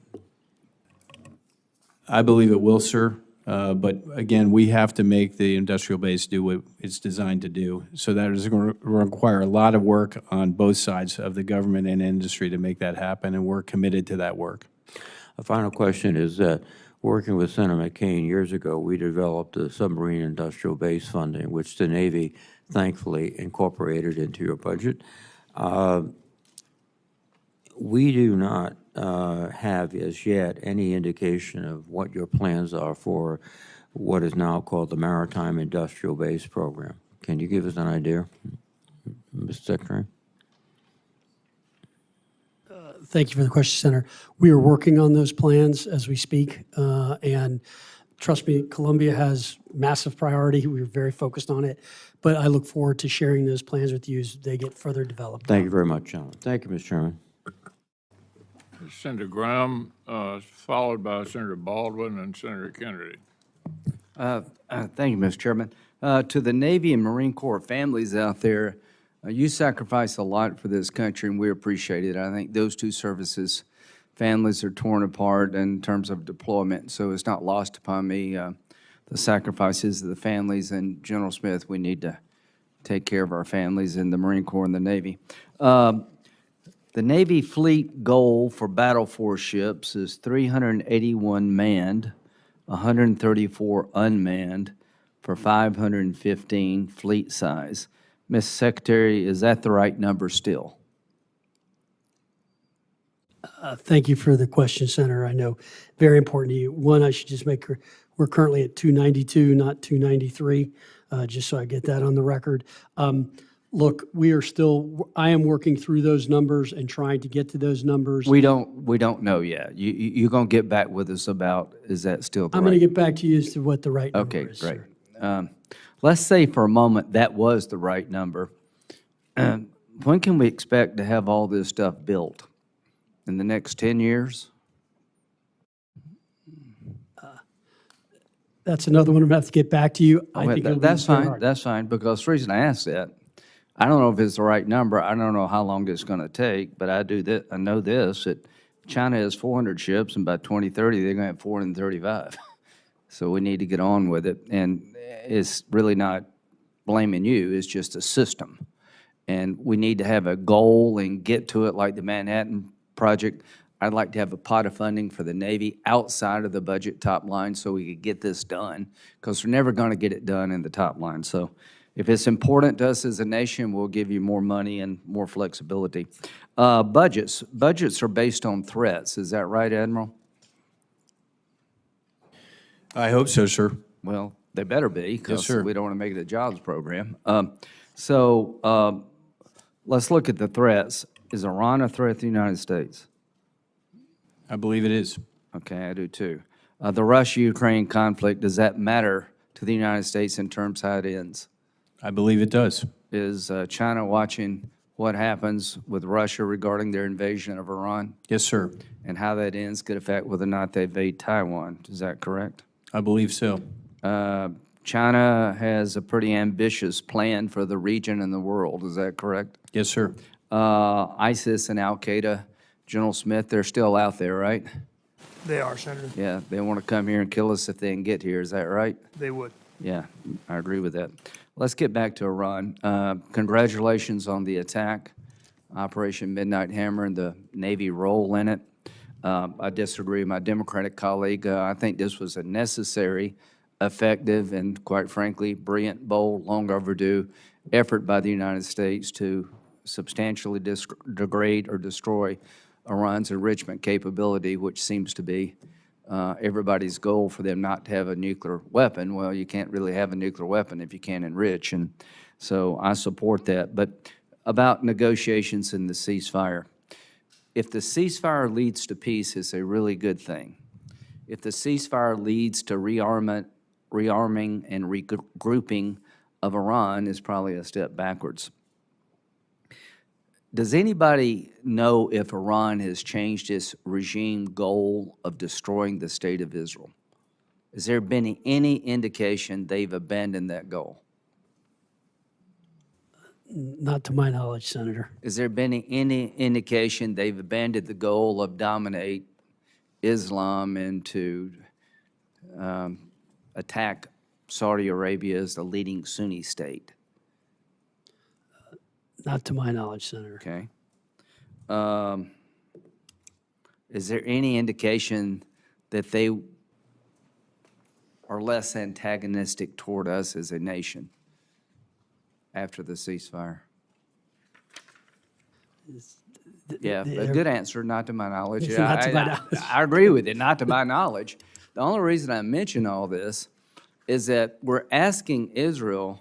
I believe it will, sir. But again, we have to make the industrial base do what it's designed to do. So that is going to require a lot of work on both sides of the government and industry to make that happen, and we're committed to that work. A final question is that working with Senator McCain years ago, we developed the submarine industrial base funding, which the Navy thankfully incorporated into your budget. We do not have as yet any indication of what your plans are for what is now called the Maritime Industrial Base Program. Can you give us an idea, Mr. Secretary? Thank you for the question, Senator. We are working on those plans as we speak, and trust me, Columbia has massive priority. We're very focused on it, but I look forward to sharing those plans with you as they get further developed. Thank you very much, gentlemen. Thank you, Mr. Chairman. Senator Graham, followed by Senator Baldwin and Senator Kennedy. Thank you, Mr. Chairman. To the Navy and Marine Corps families out there, you sacrifice a lot for this country, and we appreciate it. I think those two services, families are torn apart in terms of deployment, so it's not lost upon me the sacrifices of the families. And General Smith, we need to take care of our families in the Marine Corps and the Navy. The Navy fleet goal for battle force ships is 381 manned, 134 unmanned, for 515 fleet size. Ms. Secretary, is that the right number still? Thank you for the question, Senator. I know very important to you. One, I should just make we're currently at 292, not 293, just so I get that on the record. Look, I am working through those numbers and trying to get to those numbers. We don't know yet. You're going to get back with us about, is that still the right? I'm going to get back to you as to what the right number is. Okay, great. Let's say for a moment that was the right number. When can we expect to have all this stuff built? In the next 10 years? That's another one I'm going to have to get back to you. I think it'll be that's very fine. hard. That's fine, because the reason I ask that, I don't know if it's the right number. I don't know how long it's going to take, but I know this, that China has 400 ships, and by 2030, they're going to have 435. So we need to get on with it. And it's really not blaming you, it's just a system. And we need to have a goal and get to it like the Manhattan Project. I'd like to have a pot of funding for the Navy outside of the budget top line so we could get this done, because we're never going to get it done in the top line. So if it's important to us as a nation, we'll give you more money and more flexibility. Budgets are based on threats. Is that right, Admiral? I hope so, sir. Well, they better be, because sir. we don't want to make it a jobs program. Let's look at the threats. Is Iran a threat to the United States? I believe it is. Okay, I do too. The Russia-Ukraine conflict, does that matter to the United States in terms of how it ends? I believe it does. Is China watching what happens with Russia regarding their invasion of Iran? Yes, sir. And how that ends could affect whether or not they invade Taiwan. Is that correct? I believe so. China has a pretty ambitious plan for the region and the world. Is that correct? Yes, sir. ISIS and Al-Qaeda, General Smith, they're still out there, right? They are, Senator. Yeah, they want to come here and kill us if they can get here. Is that right? They would. Yeah, I agree with that. Let's get back to Iran. Congratulations on the attack, Operation Midnight Hammer, and the Navy role in it. I disagree with my Democratic colleague. I think this was a necessary, effective, and quite frankly, brilliant, bold, long overdue effort by the United States to substantially degrade or destroy Iran's enrichment capability, which seems to be everybody's goal for them not to have a nuclear weapon. Well, you can't really have a nuclear weapon if you can't enrich, and so I support that. But about negotiations and the ceasefire. If the ceasefire leads to peace, it's a really good thing. If the ceasefire leads to rearming and regrouping of Iran, it's probably a step backwards. Does anybody know if Iran has changed its regime goal of destroying the state of Israel? Has there been any indication they've abandoned that goal? Not to my knowledge, Senator. Has there been any indication they've abandoned the goal of dominate Islam and to attack Saudi Arabia as the leading Sunni state? Not to my knowledge, Senator. Okay. Is there any indication that they are less antagonistic toward us as a nation after the ceasefire? Yeah, a good answer, not to my knowledge. It's not to my knowledge. I agree with it, not to my knowledge. The only reason I mention all this is that we're asking Israel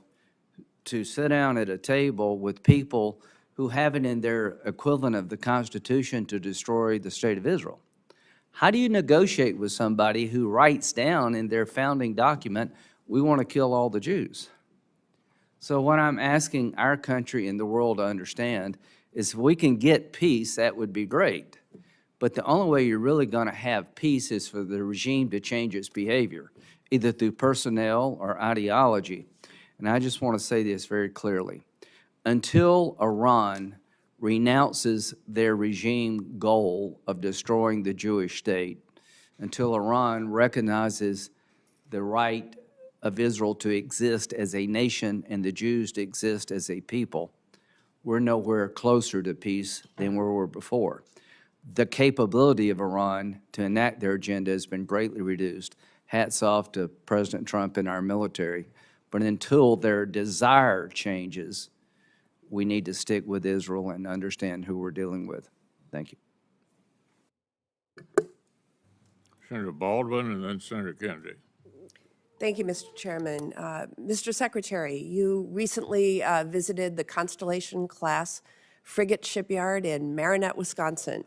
to sit down at a table with people who have it in their equivalent of the Constitution to destroy the state of Israel. How do you negotiate with somebody who writes down in their founding document, we want to kill all the Jews? So what I'm asking our country and the world to understand is if we can get peace, that would be great. But the only way you're really going to have peace is for the regime to change its behavior, either through personnel or ideology. And I just want to say this very clearly. Until Iran renounces their regime goal of destroying the Jewish state, until Iran recognizes the right of Israel to exist as a nation and the Jews to exist as a people, we're nowhere closer to peace than we were before. The capability of Iran to enact their agenda has been greatly reduced. Hats off to President Trump and our military. But until their desire changes, we need to stick with Israel and understand who we're dealing with. Thank you. Senator Baldwin and then Senator Kennedy. Thank you, Mr. Chairman. Mr. Secretary, you recently visited the Constellation-class frigate shipyard in Marinette, Wisconsin.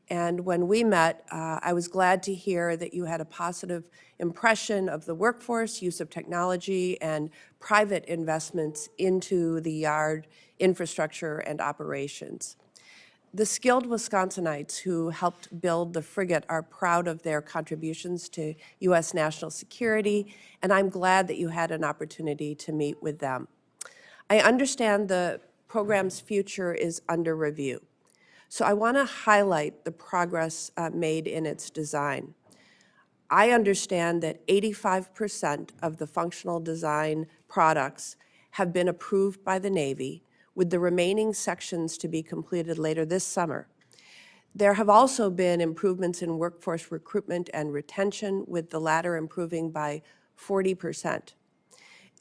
And when we met, I was glad to hear that you had a positive impression of the workforce, use of technology, and private investments into the yard infrastructure and operations. The skilled Wisconsinites who helped build the frigate are proud of their contributions to U.S. national security, and I'm glad that you had an opportunity to meet with them. I understand the program's future is under review. So I want to highlight the progress made in its design. I understand that 85% of the functional design products have been approved by the Navy, with the remaining sections to be completed later this summer. There have also been improvements in workforce recruitment and retention, with the latter improving by 40%.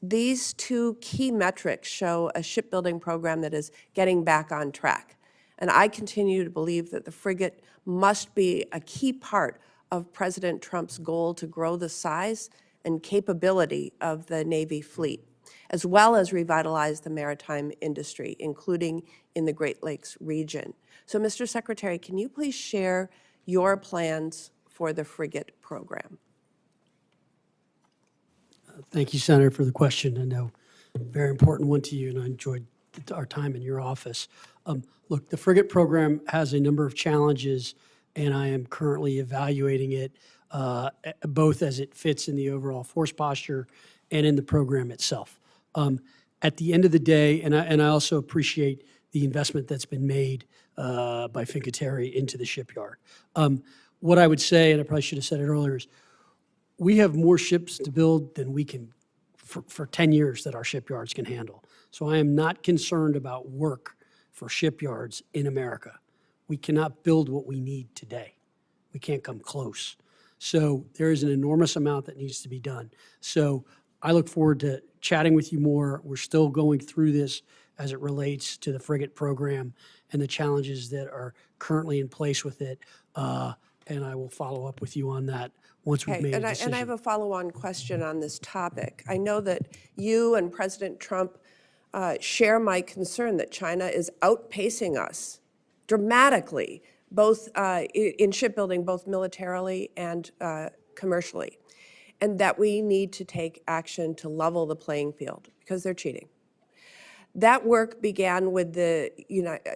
These two key metrics show a shipbuilding program that is getting back on track. And I continue to believe that the frigate must be a key part of President Trump's goal to grow the size and capability of the Navy fleet, as well as revitalize the maritime industry, including in the Great Lakes region. So, Mr. Secretary, can you please share your plans for the frigate program? Thank you, Senator, for the question. I know very important one to you, and I enjoyed our time in your office. Look, the frigate program has a number of challenges, and I am currently evaluating it, both as it fits in the overall force posture and in the program itself. At the end of the day, and I also appreciate the investment that's been made by Fincantieri into the shipyard. What I would say, and I probably should have said it earlier, is we have more ships to build than we can, for 10 years, that our shipyards can handle. So I am not concerned about work for shipyards in America. We cannot build what we need today. We can't come close. So there is an enormous amount that needs to be done. So I look forward to chatting with you more. We're still going through this as it relates to the frigate program and the challenges that are currently in place with it. And I will follow up with you on that once we've made a decision. And I have a follow-on question on this topic. I know that you and President Trump share my concern that China is outpacing us dramatically, both in shipbuilding, both militarily and commercially, and that we need to take action to level the playing field because they're cheating. That work began with the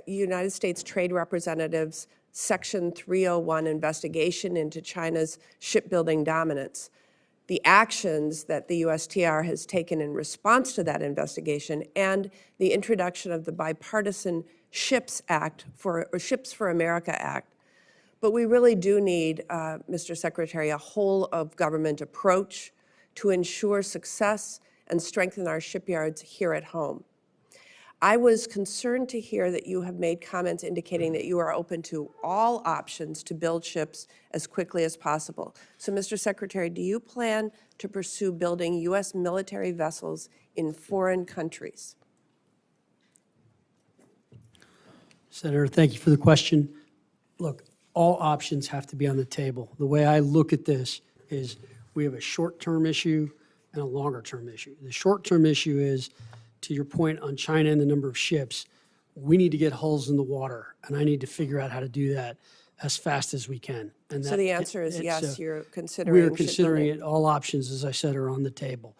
United States Trade Representative's Section 301 investigation into China's shipbuilding dominance. The actions that the USTR has taken in response to that investigation, and the introduction of the bipartisan Ships for America Act. But we really do need, Mr. Secretary, a whole of government approach to ensure success and strengthen our shipyards here at home. I was concerned to hear that you have made comments indicating that you are open to all options to build ships as quickly as possible. So, Mr. Secretary, do you plan to pursue building U.S. military vessels in foreign countries? Senator, thank you for the question. Look, all options have to be on the table. The way I look at this is we have a short-term issue and a longer-term issue. The short-term issue is, to your point on China and the number of ships, we need to get hulls in the water, and I need to figure out how to do that as fast as we can. And So the answer is yes, you're considering we're considering it. All options, as I said, are on the table.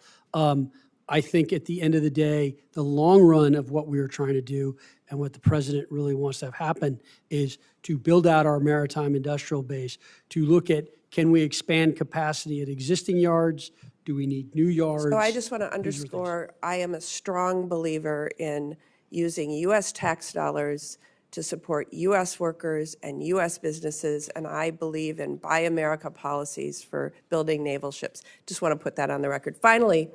I think at the end of the day, the long run of what we are trying to do and what the president really wants to have happen is to build out our maritime industrial base, to look at, can we expand capacity at existing yards? Do we need new yards? So I just want to underscore, I am a strong believer in using U.S. tax dollars to support U.S. workers and U.S. businesses, and I believe in Buy America policies for building naval ships. Just want to put that on the record. Finally,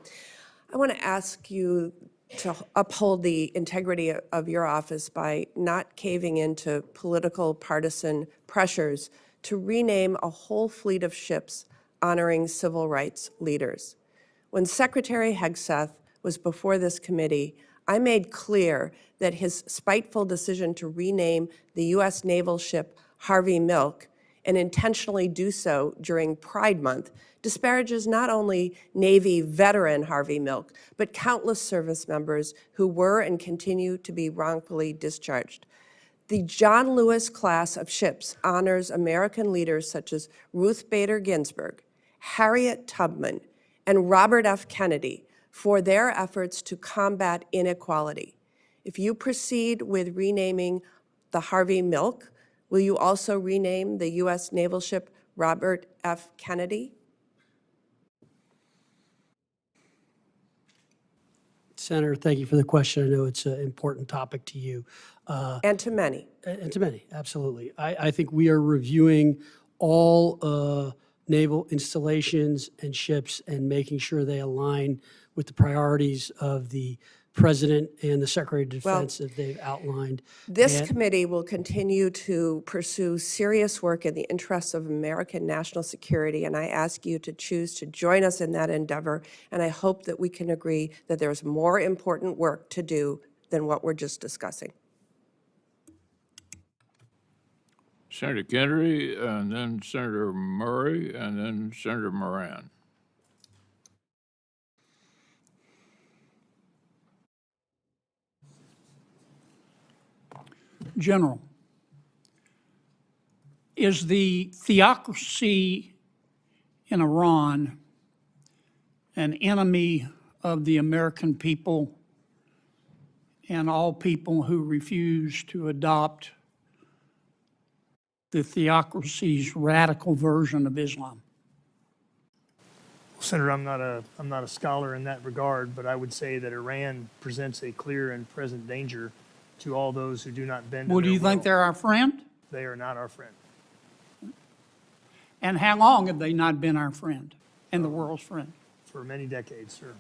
I want to ask you to uphold the integrity of your office by not caving into political partisan pressures to rename a whole fleet of ships honoring civil rights leaders. When Secretary Hegseth was before this committee, I made clear that his spiteful decision to rename the U.S. naval ship Harvey Milk, and intentionally do so during Pride Month, disparages not only Navy veteran Harvey Milk, but countless service members who were and continue to be wrongfully discharged. The John Lewis class of ships honors American leaders such as Ruth Bader Ginsburg, Harriet Tubman, and Robert F. Kennedy for their efforts to combat inequality. If you proceed with renaming the Harvey Milk, will you also rename the U.S. naval ship Robert F. Kennedy? Senator, thank you for the question. I know it's an important topic to you. And to many. And to many, absolutely. I think we are reviewing all naval installations and ships and making sure they align with the priorities of the President and the Secretary of Defense that they've outlined. This committee will continue to pursue serious work in the interests of American national security, and I ask you to choose to join us in that endeavor, and I hope that we can agree that there's more important work to do than what we're just discussing. Senator Kennedy, and then Senator Murray, and then Senator Moran. General, is the theocracy in Iran an enemy of the American people and all people who refuse to adopt the theocracy's radical version of Islam? Well, Senator, I'm not a scholar in that regard, but I would say that Iran presents a clear and present danger to all those who do not bend to Well, do their you think will. they're our friend? They are not our friend. And how long have they not been our friend and the world's friend? For many decades, sir.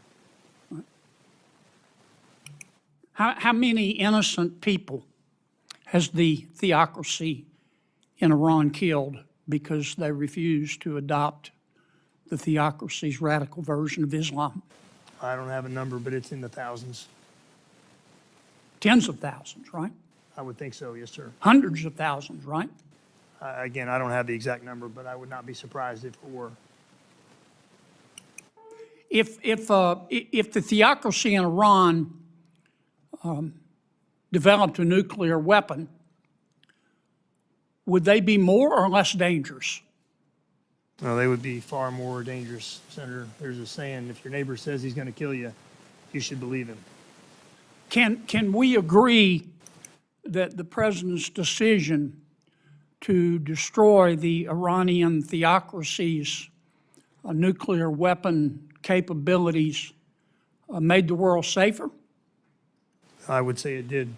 How many innocent people has the theocracy in Iran killed because they refused to adopt the theocracy's radical version of Islam? I don't have a number, but it's in the thousands. Tens of thousands, right? I would think so, yes, sir. Hundreds of thousands, right? Again, I don't have the exact number, but I would not be surprised if it were. If the theocracy in Iran developed a nuclear weapon, would they be more or less dangerous? No, they would be far more dangerous, Senator. There's a saying, if your neighbor says he's going to kill you, you should believe him. Can we agree that the president's decision to destroy the Iranian theocracy's nuclear weapon capabilities made the world safer? I would say it did.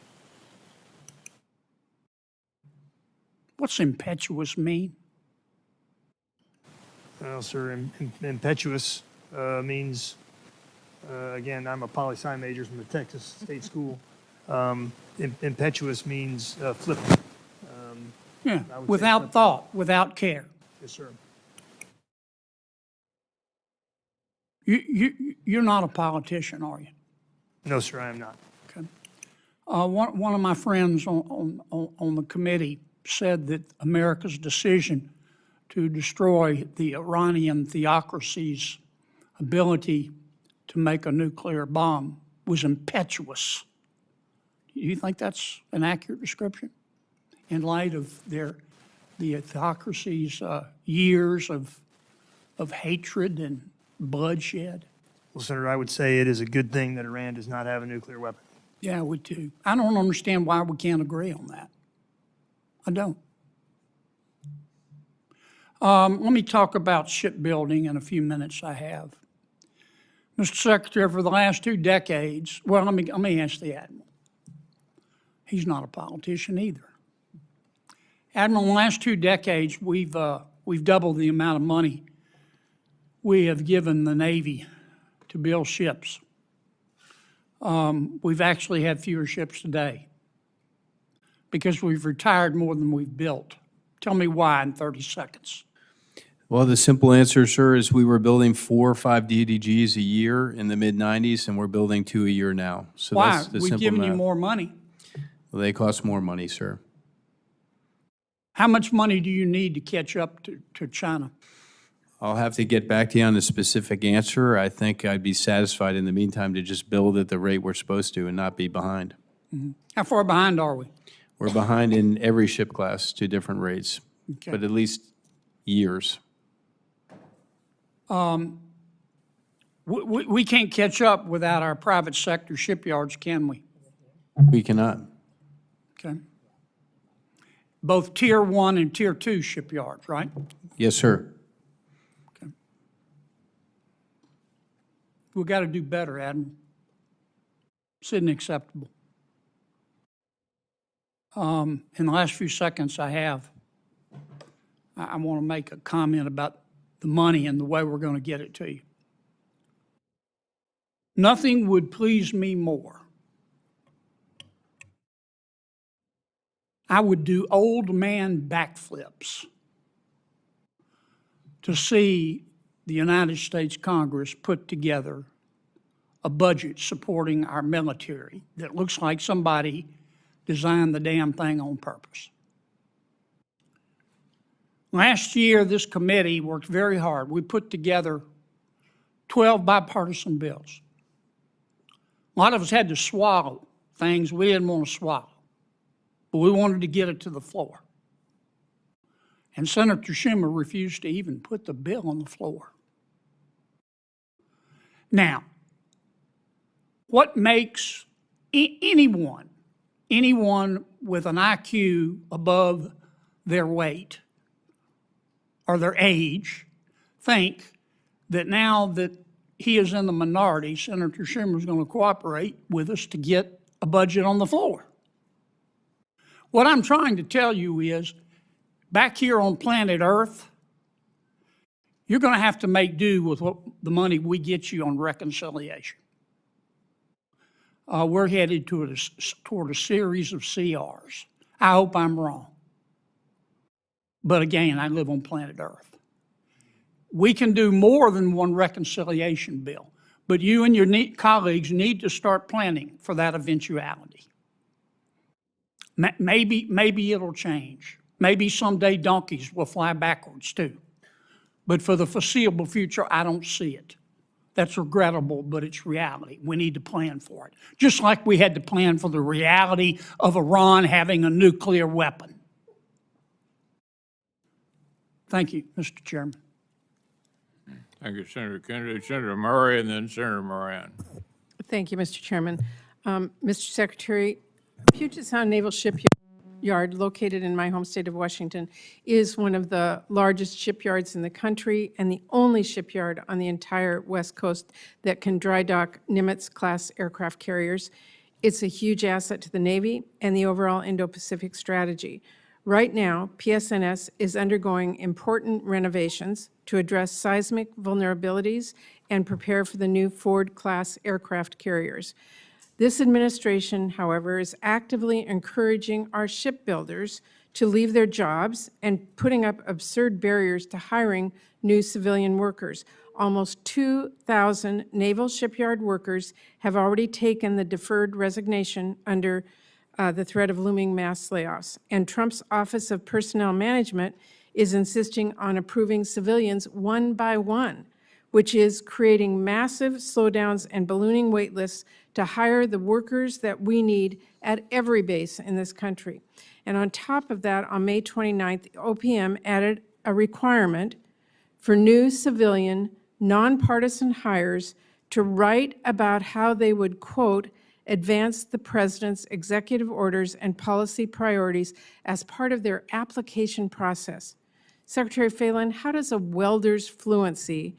What's impetuous mean? Well, sir, impetuous means, again, I'm a poli-sci major from the Texas State School. Impetuous means flippant. Yeah, I would say without flippant. thought, without care. Yes, sir. You're not a politician, are you? No, sir, I am not. Okay. One of my friends on the committee said that America's decision to destroy the Iranian theocracy's ability to make a nuclear bomb was impetuous. Do you think that's an accurate description in light of the theocracy's years of hatred and bloodshed? Well, Senator, I would say it is a good thing that Iran does not have a nuclear weapon. Yeah, I would too. I don't understand why we can't agree on that. I don't. Let me talk about shipbuilding in a few minutes I have. Mr. Secretary, for the last 2 decades, well, let me ask the Admiral. He's not a politician either. Admiral, in the last 2 decades, we've doubled the amount of money we have given the Navy to build ships. We've actually had fewer ships today because we've retired more than we've built. Tell me why in 30 seconds. Well, the simple answer, sir, is we were building 4 or 5 DDGs a year in the mid-'90s, and we're building 2 a year now. So Why? that's the We've simple given you math. more money. Well, they cost more money, sir. How much money do you need to catch up to China? I'll have to get back to you on the specific answer. I think I'd be satisfied in the meantime to just build at the rate we're supposed to and not be behind. How far behind are we? We're behind in every ship class to different rates, Okay. but at least years. We can't catch up without our private sector shipyards, can we? We cannot. Okay. Both Tier 1 and Tier 2 shipyards, right? Yes, sir. We've got to do better, Admiral. This isn't acceptable. In the last few seconds I have, I want to make a comment about the money and the way we're going to get it to you. Nothing would please me more. I would do old man backflips to see the United States Congress put together a budget supporting our military that looks like somebody designed the damn thing on purpose. Last year, this committee worked very hard. We put together 12 bipartisan bills. A lot of us had to swallow things we didn't want to swallow, but we wanted to get it to the floor. And Senator Schumer refused to even put the bill on the floor. Now, what makes anyone with an IQ above their weight or their age think that now that he is in the minority, Senator Schumer is going to cooperate with us to get a budget on the floor? What I'm trying to tell you is, back here on planet Earth, you're going to have to make do with the money we get you on reconciliation. We're headed toward a series of CRs. I hope I'm wrong. But again, I live on planet Earth. We can do more than one reconciliation bill, but you and your colleagues need to start planning for that eventuality. Maybe it'll change. Maybe someday donkeys will fly backwards too. But for the foreseeable future, I don't see it. That's regrettable, but it's reality. We need to plan for it. Just like we had to plan for the reality of Iran having a nuclear weapon. Thank you, Mr. Chairman. Thank you, Senator Kennedy. Senator Murray and then Senator Moran. Thank you, Mr. Chairman. Mr. Secretary, Puget Sound Naval Shipyard, located in my home state of Washington, is one of the largest shipyards in the country and the only shipyard on the entire West Coast that can dry dock Nimitz-class aircraft carriers. It's a huge asset to the Navy and the overall Indo-Pacific strategy. Right now, PSNS is undergoing important renovations to address seismic vulnerabilities and prepare for the new Ford-class aircraft carriers. This administration, however, is actively encouraging our shipbuilders to leave their jobs and putting up absurd barriers to hiring new civilian workers. Almost 2,000 naval shipyard workers have already taken the deferred resignation under the threat of looming mass layoffs. And Trump's Office of Personnel Management is insisting on approving civilians one by one, which is creating massive slowdowns and ballooning wait lists to hire the workers that we need at every base in this country. And on top of that, on May 29th, OPM added a requirement for new civilian, nonpartisan hires to write about how they would, quote, advance the president's executive orders and policy priorities as part of their application process. Secretary Phelan, how does a welder's fluency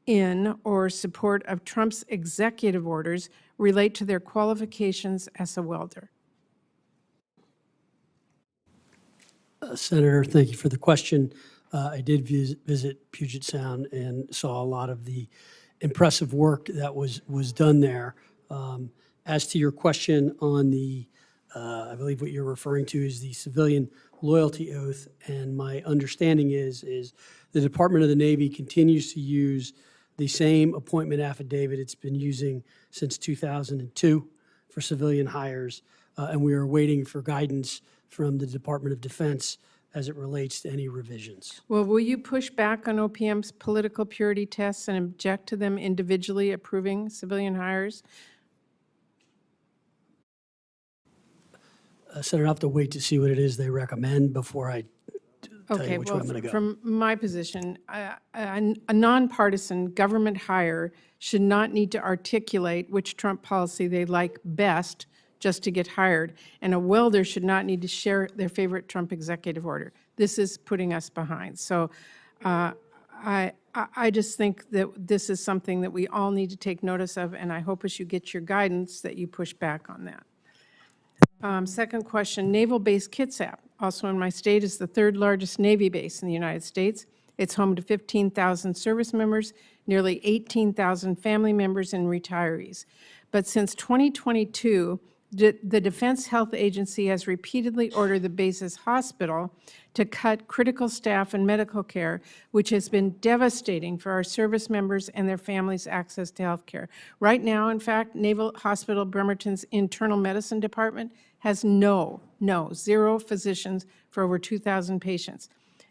in or support of Trump's executive orders relate to their qualifications as a welder? Senator, thank you for the question. I did visit Puget Sound and saw a lot of the impressive work that was done there. As to your question on the, I believe what you're referring to is the civilian loyalty oath, and my understanding is the Department of the Navy continues to use the same appointment affidavit it's been using since 2002 for civilian hires, and we are waiting for guidance from the Department of Defense as it relates to any revisions. Well, will you push back on OPM's political purity tests and object to them individually approving civilian hires? Senator, I'll have to wait to see what it is they recommend before I tell you which way I'm going to go. From my position, a nonpartisan government hire should not need to articulate which Trump policy they like best just to get hired, and a welder should not need to share their favorite Trump executive order. This is putting us behind. So I just think that this is something that we all need to take notice of, and I hope as you get your guidance that you push back on that. Second question, Naval Base Kitsap, also in my state, is the third largest Navy base in the United States. It's home to 15,000 service members, nearly 18,000 family members and retirees. But since 2022, the Defense Health Agency has repeatedly ordered the base's hospital to cut critical staff and medical care, which has been devastating for our service members and their families' access to health care. Right now, in fact, Naval Hospital Bremerton's internal medicine department has zero physicians for over 2,000 patients.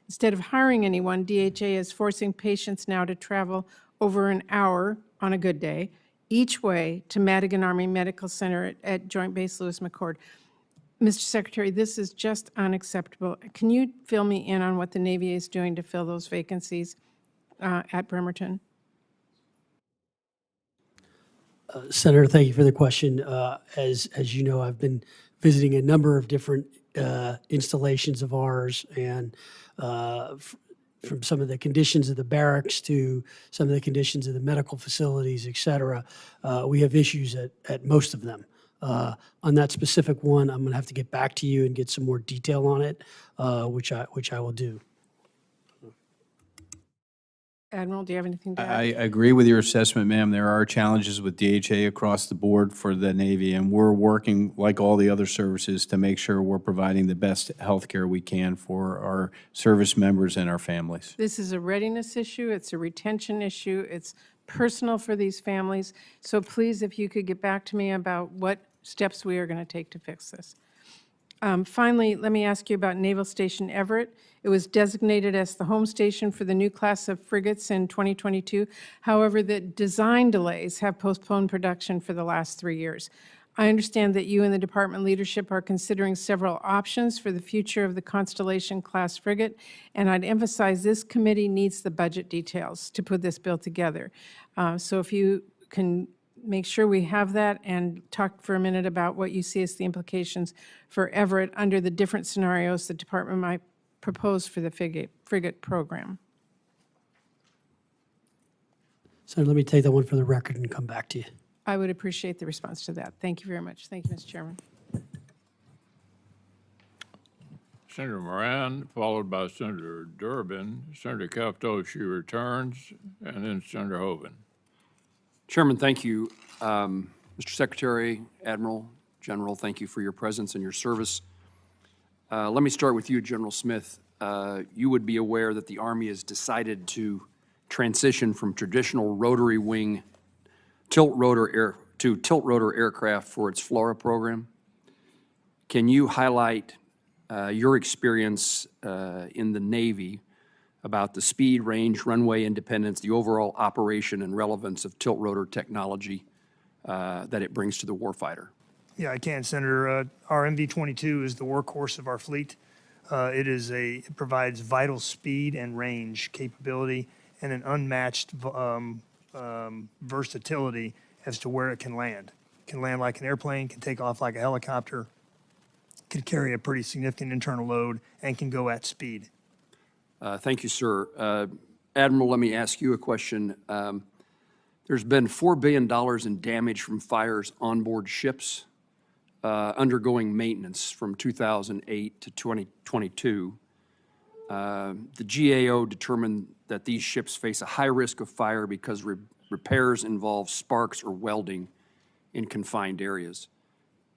Instead of hiring anyone, DHA is forcing patients now to travel over an hour on a good day each way to Madigan Army Medical Center at Joint Base Lewis McChord. Mr. Secretary, this is just unacceptable. Can you fill me in on what the Navy is doing to fill those vacancies at Bremerton? Senator, thank you for the question. As you know, I've been visiting a number of different installations of ours, and from some of the conditions of the barracks to some of the conditions of the medical facilities, et cetera, we have issues at most of them. On that specific one, I'm going to have to get back to you and get some more detail on it, which I will do. Admiral, do you have anything to add? I agree with your assessment, ma'am. There are challenges with DHA across the board for the Navy, and we're working, like all the other services, to make sure we're providing the best health care we can for our service members and our families. This is a readiness issue. It's a retention issue. It's personal for these families. So please, if you could get back to me about what steps we are going to take to fix this. Finally, let me ask you about Naval Station Everett. It was designated as the home station for the new class of frigates in 2022. However, the design delays have postponed production for the last 3 years. I understand that you and the department leadership are considering several options for the future of the Constellation-class frigate, and I'd emphasize this committee needs the budget details to put this bill together. So if you can make sure we have that and talk for a minute about what you see as the implications for Everett under the different scenarios the department might propose for the frigate program. So let me take that one for the record and come back to you. I would appreciate the response to that. Thank you very much. Thank you, Mr. Chairman. Senator Moran, followed by Senator Durbin. Senator Capito, she returns, and then Senator Hoeven. Chairman, thank you. Mr. Secretary, Admiral, General, thank you for your presence and your service. Let me start with you, General Smith. You would be aware that the Army has decided to transition from traditional rotary wing tilt-rotor aircraft for its FLRAA program. Can you highlight your experience in the Navy about the speed, range, runway independence, the overall operation and relevance of tilt-rotor technology that it brings to the warfighter? Yeah, I can, Senator. Our MV-22 is the workhorse of our fleet. It provides vital speed and range capability and an unmatched versatility as to where it can land. It can land like an airplane, can take off like a helicopter, can carry a pretty significant internal load, and can go at speed. Thank you, sir. Admiral, let me ask you a question. There's been $4 billion in damage from fires on board ships undergoing maintenance from 2008 to 2022. The GAO determined that these ships face a high risk of fire because repairs involve sparks or welding in confined areas.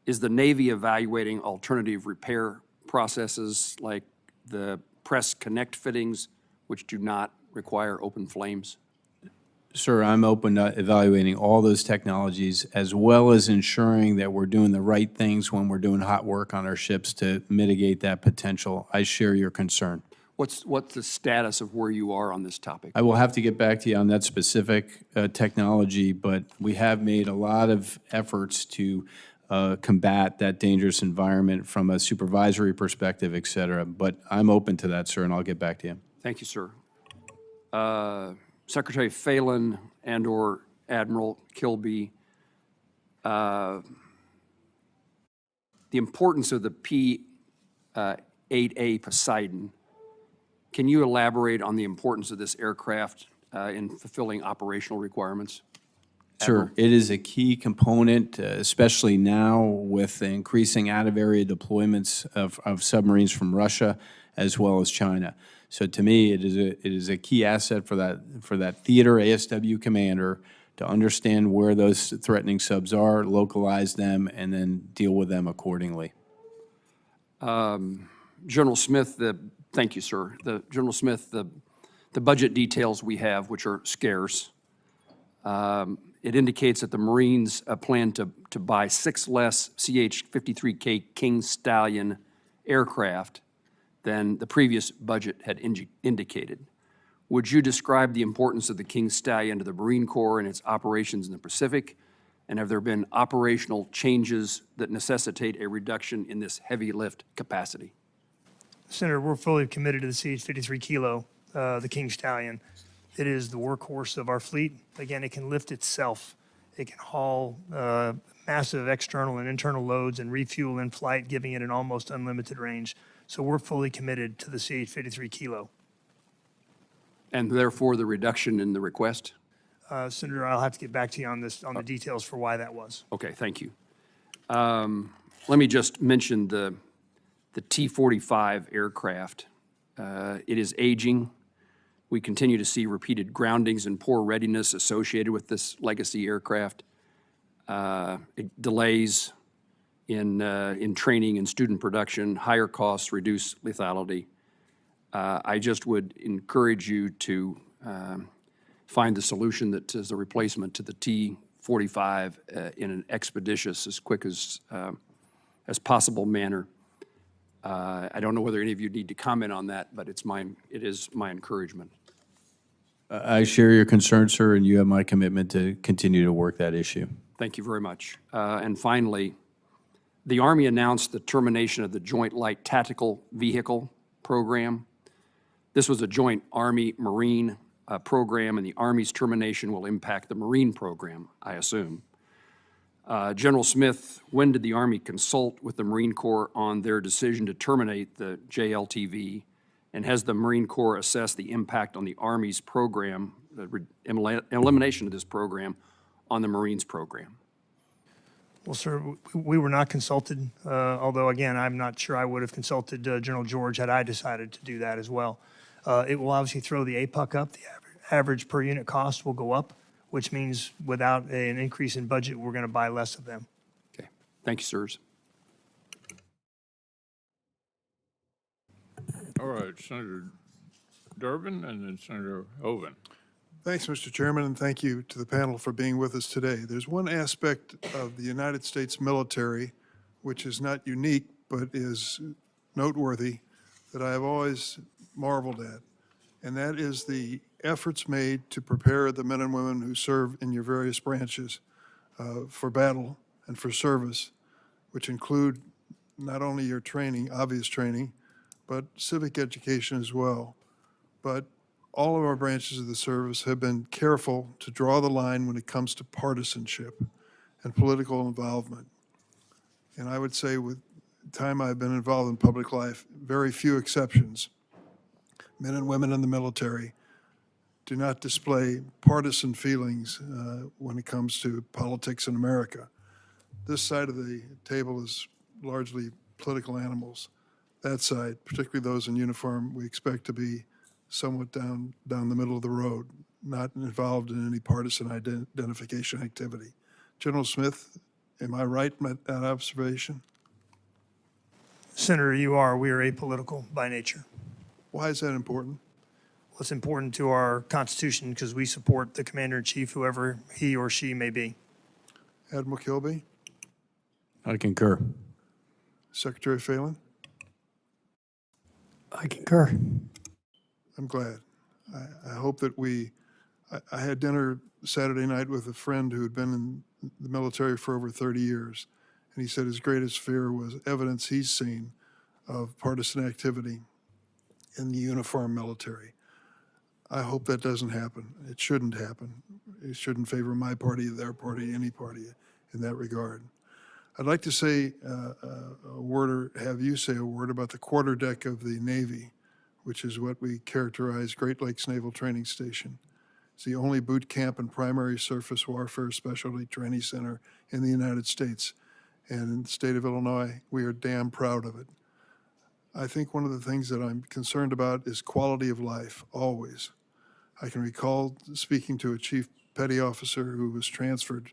Is the Navy evaluating alternative repair processes like the press connect fittings, which do not require open flames? Sir, I'm open to evaluating all those technologies, as well as ensuring that we're doing the right things when we're doing hot work on our ships to mitigate that potential. I share your concern. What's the status of where you are on this topic? I will have to get back to you on that specific technology, but we have made a lot of efforts to combat that dangerous environment from a supervisory perspective, et cetera. But I'm open to that, sir, and I'll get back to you. Thank you, sir. Secretary Phelan and/or Admiral Kilby, the importance of the P-8A Poseidon Can you elaborate on the importance of this aircraft in fulfilling operational requirements? Sure. It is a key component, especially now with the increasing out-of-area deployments of submarines from Russia as well as China. So to me, it is a key asset for that theater ASW commander to understand where those threatening subs are, localize them, and then deal with them accordingly. General Smith, thank you, sir. General Smith, the budget details we have, which are scarce, it indicates that the Marines plan to buy 6 less CH-53K King Stallion aircraft than the previous budget had indicated. Would you describe the importance of the King Stallion to the Marine Corps and its operations in the Pacific? And have there been operational changes that necessitate a reduction in this heavy lift capacity? Senator, we're fully committed to the CH-53 Kilo, the King Stallion. It is the workhorse of our fleet. Again, it can lift itself. It can haul massive external and internal loads and refuel in flight, giving it an almost unlimited range. So we're fully committed to the CH-53 Kilo. And therefore, the reduction in the request? Senator, I'll have to get back to you on this, on the details for why that was. Okay, thank you. Let me just mention the T-45 aircraft. It is aging. We continue to see repeated groundings and poor readiness associated with this legacy aircraft. Delays in training and student production, higher costs, reduced lethality. I just would encourage you to find the solution that is a replacement to the T-45 in an expeditious, as quick as possible manner. I don't know whether any of you need to comment on that, but it is my encouragement. I share your concern, sir, and you have my commitment to continue to work that issue. Thank you very much. And finally, the Army announced the termination of the Joint Light Tactical Vehicle program. This was a joint Army-Marine program, and the Army's termination will impact the Marine program, I assume. General Smith, when did the Army consult with the Marine Corps on their decision to terminate the JLTV? And has the Marine Corps assessed the impact on the Army's program, the elimination of this program, on the Marines program? Well, sir, we were not consulted, although, again, I'm not sure I would have consulted General George had I decided to do that as well. It will obviously throw the APUC up. The average per unit cost will go up, which means without an increase in budget, we're going to buy less of them. Okay. Thank you, sirs. All right, Senator Durbin and then Senator Hoeven. Thanks, Mr. Chairman, and thank you to the panel for being with us today. There's one aspect of the United States military which is not unique but is noteworthy that I have always marveled at, and that is the efforts made to prepare the men and women who serve in your various branches for battle and for service, which include not only your training, obvious training, but civic education as well. But all of our branches of the service have been careful to draw the line when it comes to partisanship and political involvement. And I would say with the time I've been involved in public life, very few exceptions. Men and women in the military do not display partisan feelings when it comes to politics in America. This side of the table is largely political animals. That side, particularly those in uniform, we expect to be somewhat down the middle of the road, not involved in any partisan identification activity. General Smith, am I right in that observation? Senator, you are. We are apolitical by nature. Why is that important? Well, it's important to our Constitution because we support the Commander-in-Chief, whoever he or she may be. Admiral Kilby? I concur. Secretary Phelan? I concur. I'm glad. I hope that I had dinner Saturday night with a friend who had been in the military for over 30 years, and he said his greatest fear was evidence he's seen of partisan activity in the uniformed military. I hope that doesn't happen. It shouldn't happen. It shouldn't favor my party, their party, any party in that regard. I'd like to say a word, or have you say a word about the quarterdeck of the Navy, which is what we characterize Great Lakes Naval Training Station. It's the only boot camp and primary surface warfare specialty training center in the United States. And in the state of Illinois, we are damn proud of it. I think one of the things that I'm concerned about is quality of life, always. I can recall speaking to a chief petty officer who was transferred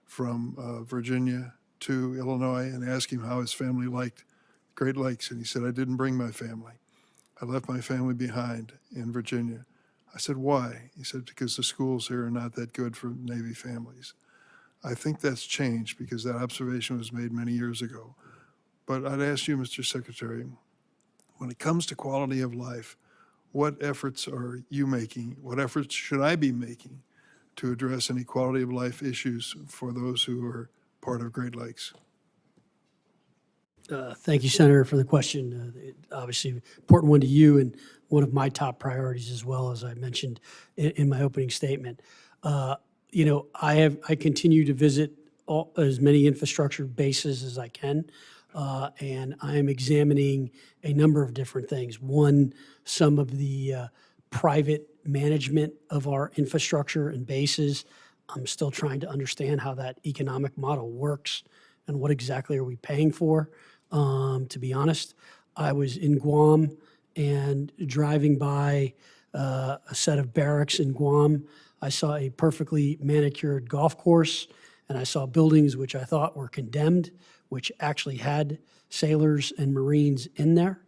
from Virginia to Illinois and asking him how his family liked Great Lakes. And he said, I didn't bring my family. I left my family behind in Virginia. I said, why? He said, because the schools here are not that good for Navy families. I think that's changed because that observation was made many years ago. But I'd ask you, Mr. Secretary, when it comes to quality of life, what efforts are you making? What efforts should I be making to address any quality of life issues for those who are part of Great Lakes? Thank you, Senator, for the question. Obviously, important one to you and one of my top priorities as well, as I mentioned in my opening statement. You know, I continue to visit as many infrastructure bases as I can, and I am examining a number of different things. One, some of the private management of our infrastructure and bases. I'm still trying to understand how that economic model works and what exactly are we paying for. To be honest, I was in Guam and driving by a set of barracks in Guam. I saw a perfectly manicured golf course, and I saw buildings which I thought were condemned, which actually had sailors and Marines in there.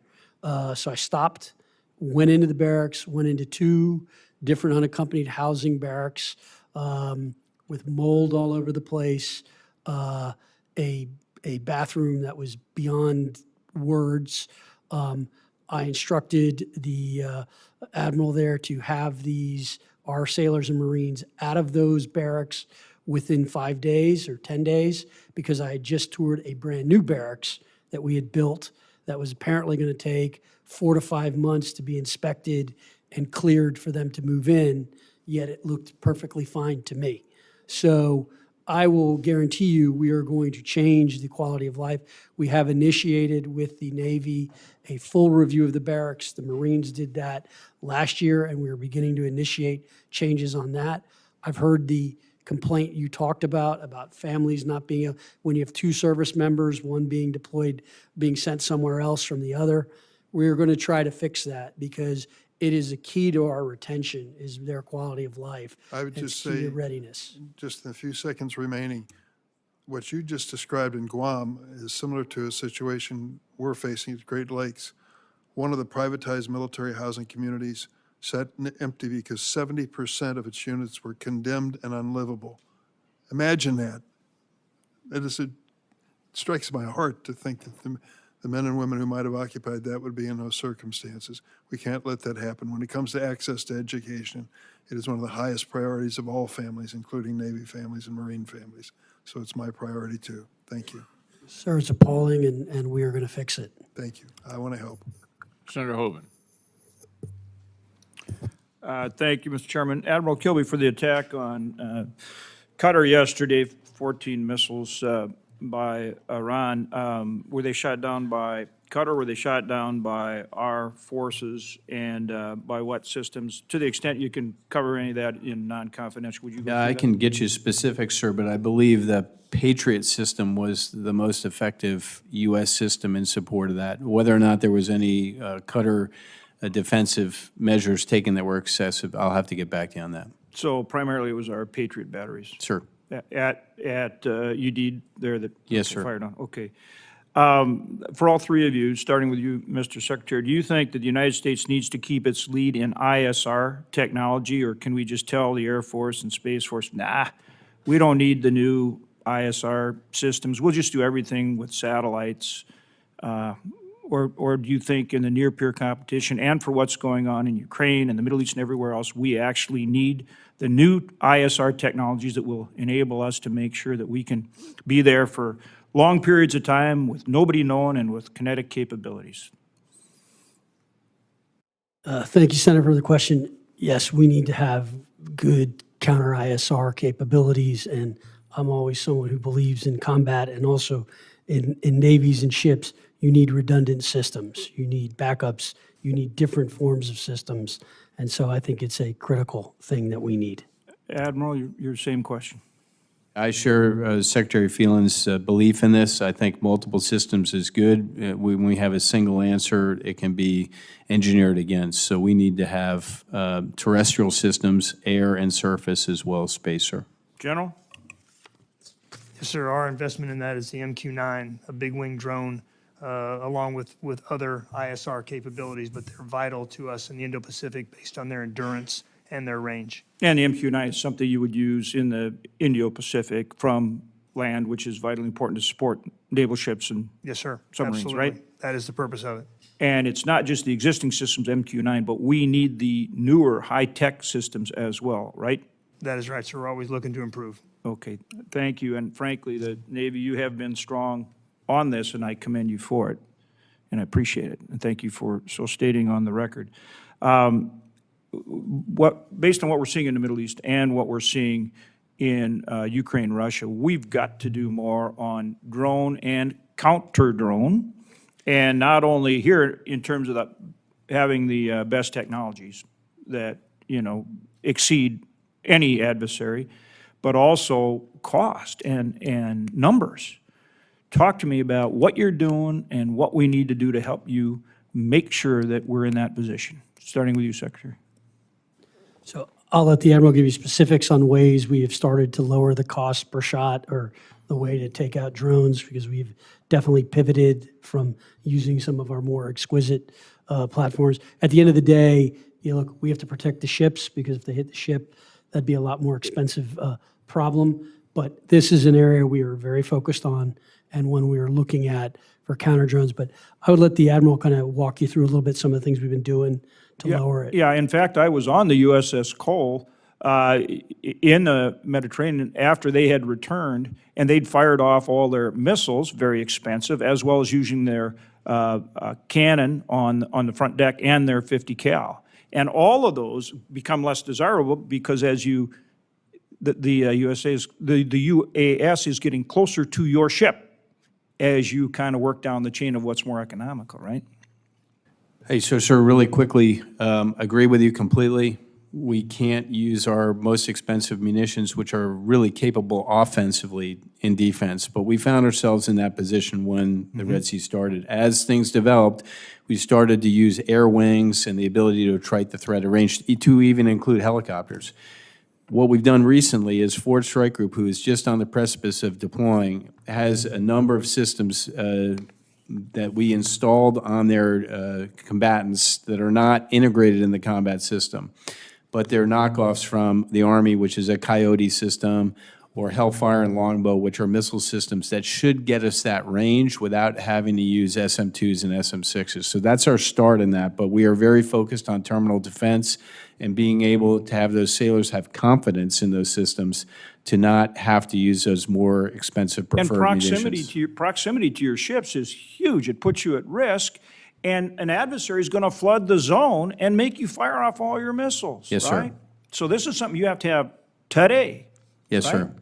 So I stopped, went into the barracks, went into 2 different unaccompanied housing barracks with mold all over the place, a bathroom that was beyond words. I instructed the Admiral there to have our sailors and Marines out of those barracks within 5 days or 10 days, because I had just toured a brand new barracks that we had built that was apparently going to take 4 to 5 months to be inspected and cleared for them to move in, yet it looked perfectly fine to me. So I will guarantee you we are going to change the quality of life. We have initiated with the Navy a full review of the barracks. The Marines did that last year, and we are beginning to initiate changes on that. I've heard the complaint you talked about families not being, when you have 2 service members, one being deployed, being sent somewhere else from the other. We're going to try to fix that because it is a key to our retention, is their quality of life. I would and just key to say, readiness. just in the few seconds remaining, what you just described in Guam is similar to a situation we're facing at Great Lakes. One of the privatized military housing communities sat empty because 70% of its units were condemned and unlivable. Imagine that. It strikes my heart to think that the men and women who might have occupied that would be in those circumstances. We can't let that happen. When it comes to access to education, it is one of the highest priorities of all families, including Navy families and Marine families. So it's my priority too. Thank you. Sir, it's appalling, and we are going to fix it. Thank you. I want to help. Senator Hoeven. Thank you, Mr. Chairman. Admiral Kilby, for the attack on Qatar yesterday, 14 missiles by Iran. Were they shot down by Qatar? Were they shot down by our forces, and by what systems? To the extent you can cover any of that in non-confidential, would you go Yeah, through I that? can get you specifics, sir, but I believe the Patriot system was the most effective U.S. system in support of that. Whether or not there was any Qatar defensive measures taken that were excessive, I'll have to get back to you on that. So primarily it was our Patriot batteries? Sir. At UD there that Yes, sir. fired on? Okay. For all 3 of you, starting with you, Mr. Secretary, do you think that the United States needs to keep its lead in ISR technology, or can we just tell the Air Force and Space Force, nah, we don't need the new ISR systems, we'll just do everything with satellites? Or do you think in the near-peer competition and for what's going on in Ukraine and the Middle East and everywhere else, we actually need the new ISR technologies that will enable us to make sure that we can be there for long periods of time with nobody knowing and with kinetic capabilities? Thank you, Senator, for the question. Yes, we need to have good counter-ISR capabilities, and I'm always someone who believes in combat, and also in navies and ships, you need redundant systems. You need backups. you need different forms of systems. And so I think it's a critical thing that we need. Admiral, your same question. I share Secretary Phelan's belief in this. I think multiple systems is good. When we have a single answer, it can be engineered against. So we need to have terrestrial systems, air and surface, as well as space, sir. General? Yes, sir. Our investment in that is the MQ-9, a big wing drone, along with other ISR capabilities, but they're vital to us in the Indo-Pacific based on their endurance and their range. And the MQ-9 is something you would use in the Indo-Pacific from land, which is vitally important to support naval ships and Yes, sir. submarines, Absolutely. right? That is the purpose of it. And it's not just the existing systems, MQ-9, but we need the newer, high-tech systems as well, right? That is right, sir. We're always looking to improve. Okay, thank you. And frankly, the Navy, you have been strong on this, and I commend you for it. And I appreciate it. And thank you for so stating on the record. Based on what we're seeing in the Middle East and what we're seeing in Ukraine, Russia, we've got to do more on drone and counter-drone. And not only here in terms of having the best technologies that, exceed any adversary, but also cost and numbers. Talk to me about what you're doing and what we need to do to help you make sure that we're in that position. Starting with you, Secretary. So I'll let the Admiral give you specifics on ways we have started to lower the cost per shot or the way to take out drones, because we've definitely pivoted from using some of our more exquisite platforms. At the end of the day, look, we have to protect the ships, because if they hit the ship, that'd be a lot more expensive problem. But this is an area we are very focused on and one we are looking at for counter drones. But I would let the Admiral kind of walk you through a little bit some of the things we've been doing to lower it. Yeah, in fact, I was on the USS Cole in the Mediterranean after they had returned, and they'd fired off all their missiles, very expensive, as well as using their cannon on the front deck and their 50 cal. And all of those become less desirable because as the UAS is getting closer to your ship as you kind of work down the chain of what's more economical, right? Hey, so, sir, really quickly, agree with you completely. We can't use our most expensive munitions, which are really capable offensively in defense. But we found ourselves in that position when the Red Sea started. As things developed, we started to use air wings and the ability to attrite the threat of range, to even include helicopters. What we've done recently is Ford Strike Group, who is just on the precipice of deploying, has a number of systems that we installed on their combatants that are not integrated in the combat system, but they're knockoffs from the Army, which is a Coyote system, or Hellfire and Longbow, which are missile systems that should get us that range without having to use SM-2s and SM-6s. So that's our start in that, but we are very focused on terminal defense and being able to have those sailors have confidence in those systems to not have to use those more expensive preferred munitions. And proximity to your ships is huge. It puts you at risk, and an adversary is going to flood the zone and make you fire off all your missiles, Yes, right? sir. So this is something you have to have today. Yes, right? sir.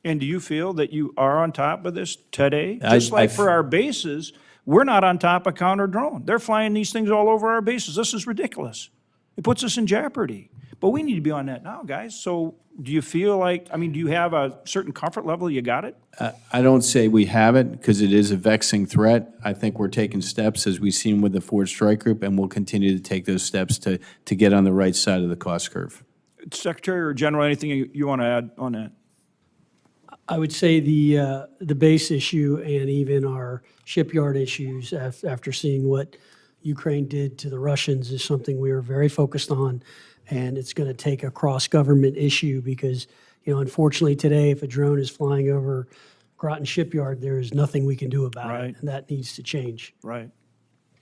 And do you feel that you are on top of this today? I- Just like I- for our bases, we're not on top of counter-drone. They're flying these things all over our bases. This is ridiculous. It puts us in jeopardy. But we need to be on that now, guys. So do you feel like, do you have a certain comfort level? You got it? I don't say we have it, because it is a vexing threat. I think we're taking steps, as we've seen with the Ford Strike Group, and we'll continue to take those steps to get on the right side of the cost curve. Secretary or General, anything you want to add on that? I would say the base issue and even our shipyard issues after seeing what Ukraine did to the Russians is something we are very focused on, and it's going to take a cross-government issue because, unfortunately today, if a drone is flying over Groton Shipyard, there is nothing we can do about Right. it, and that needs to change. Right.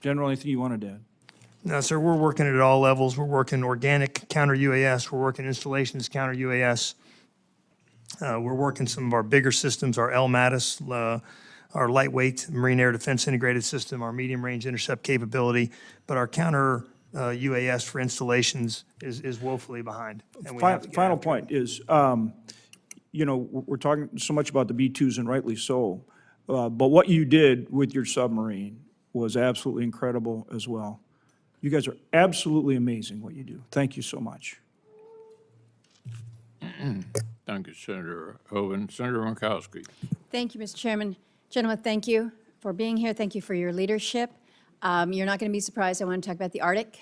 General, anything you wanted to add? No, sir, we're working at all levels. We're working organic counter UAS. We're working installations counter UAS. We're working some of our bigger systems, our LMATIS, our lightweight marine air defense integrated system, our medium range intercept capability, but our counter UAS for installations is woefully behind. And we have to get Final after it. point is, we're talking so much about the B-2s, and rightly so, but what you did with your submarine was absolutely incredible as well. You guys are absolutely amazing what you do. Thank you so much. Thank you, Senator Hoven. Senator Murkowski. Thank you, Mr. Chairman. Gentlemen, thank you for being here. Thank you for your leadership. You're not going to be surprised. I want to talk about the Arctic.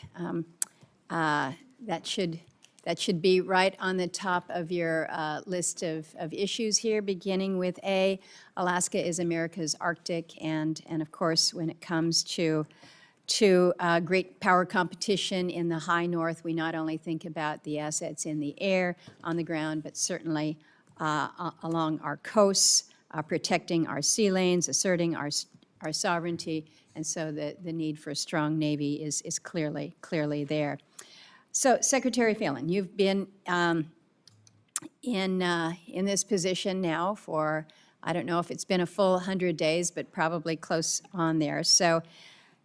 That should be right on the top of your list of issues here, beginning with A, Alaska is America's Arctic, and of course, when it comes to great power competition in the high north, we not only think about the assets in the air, on the ground, but certainly along our coasts, protecting our sea lanes, asserting our sovereignty, and so the need for a strong Navy is clearly there. So, Secretary Phelan, you've been in this position now for, I don't know if it's been a full 100 days, but probably close on there. So,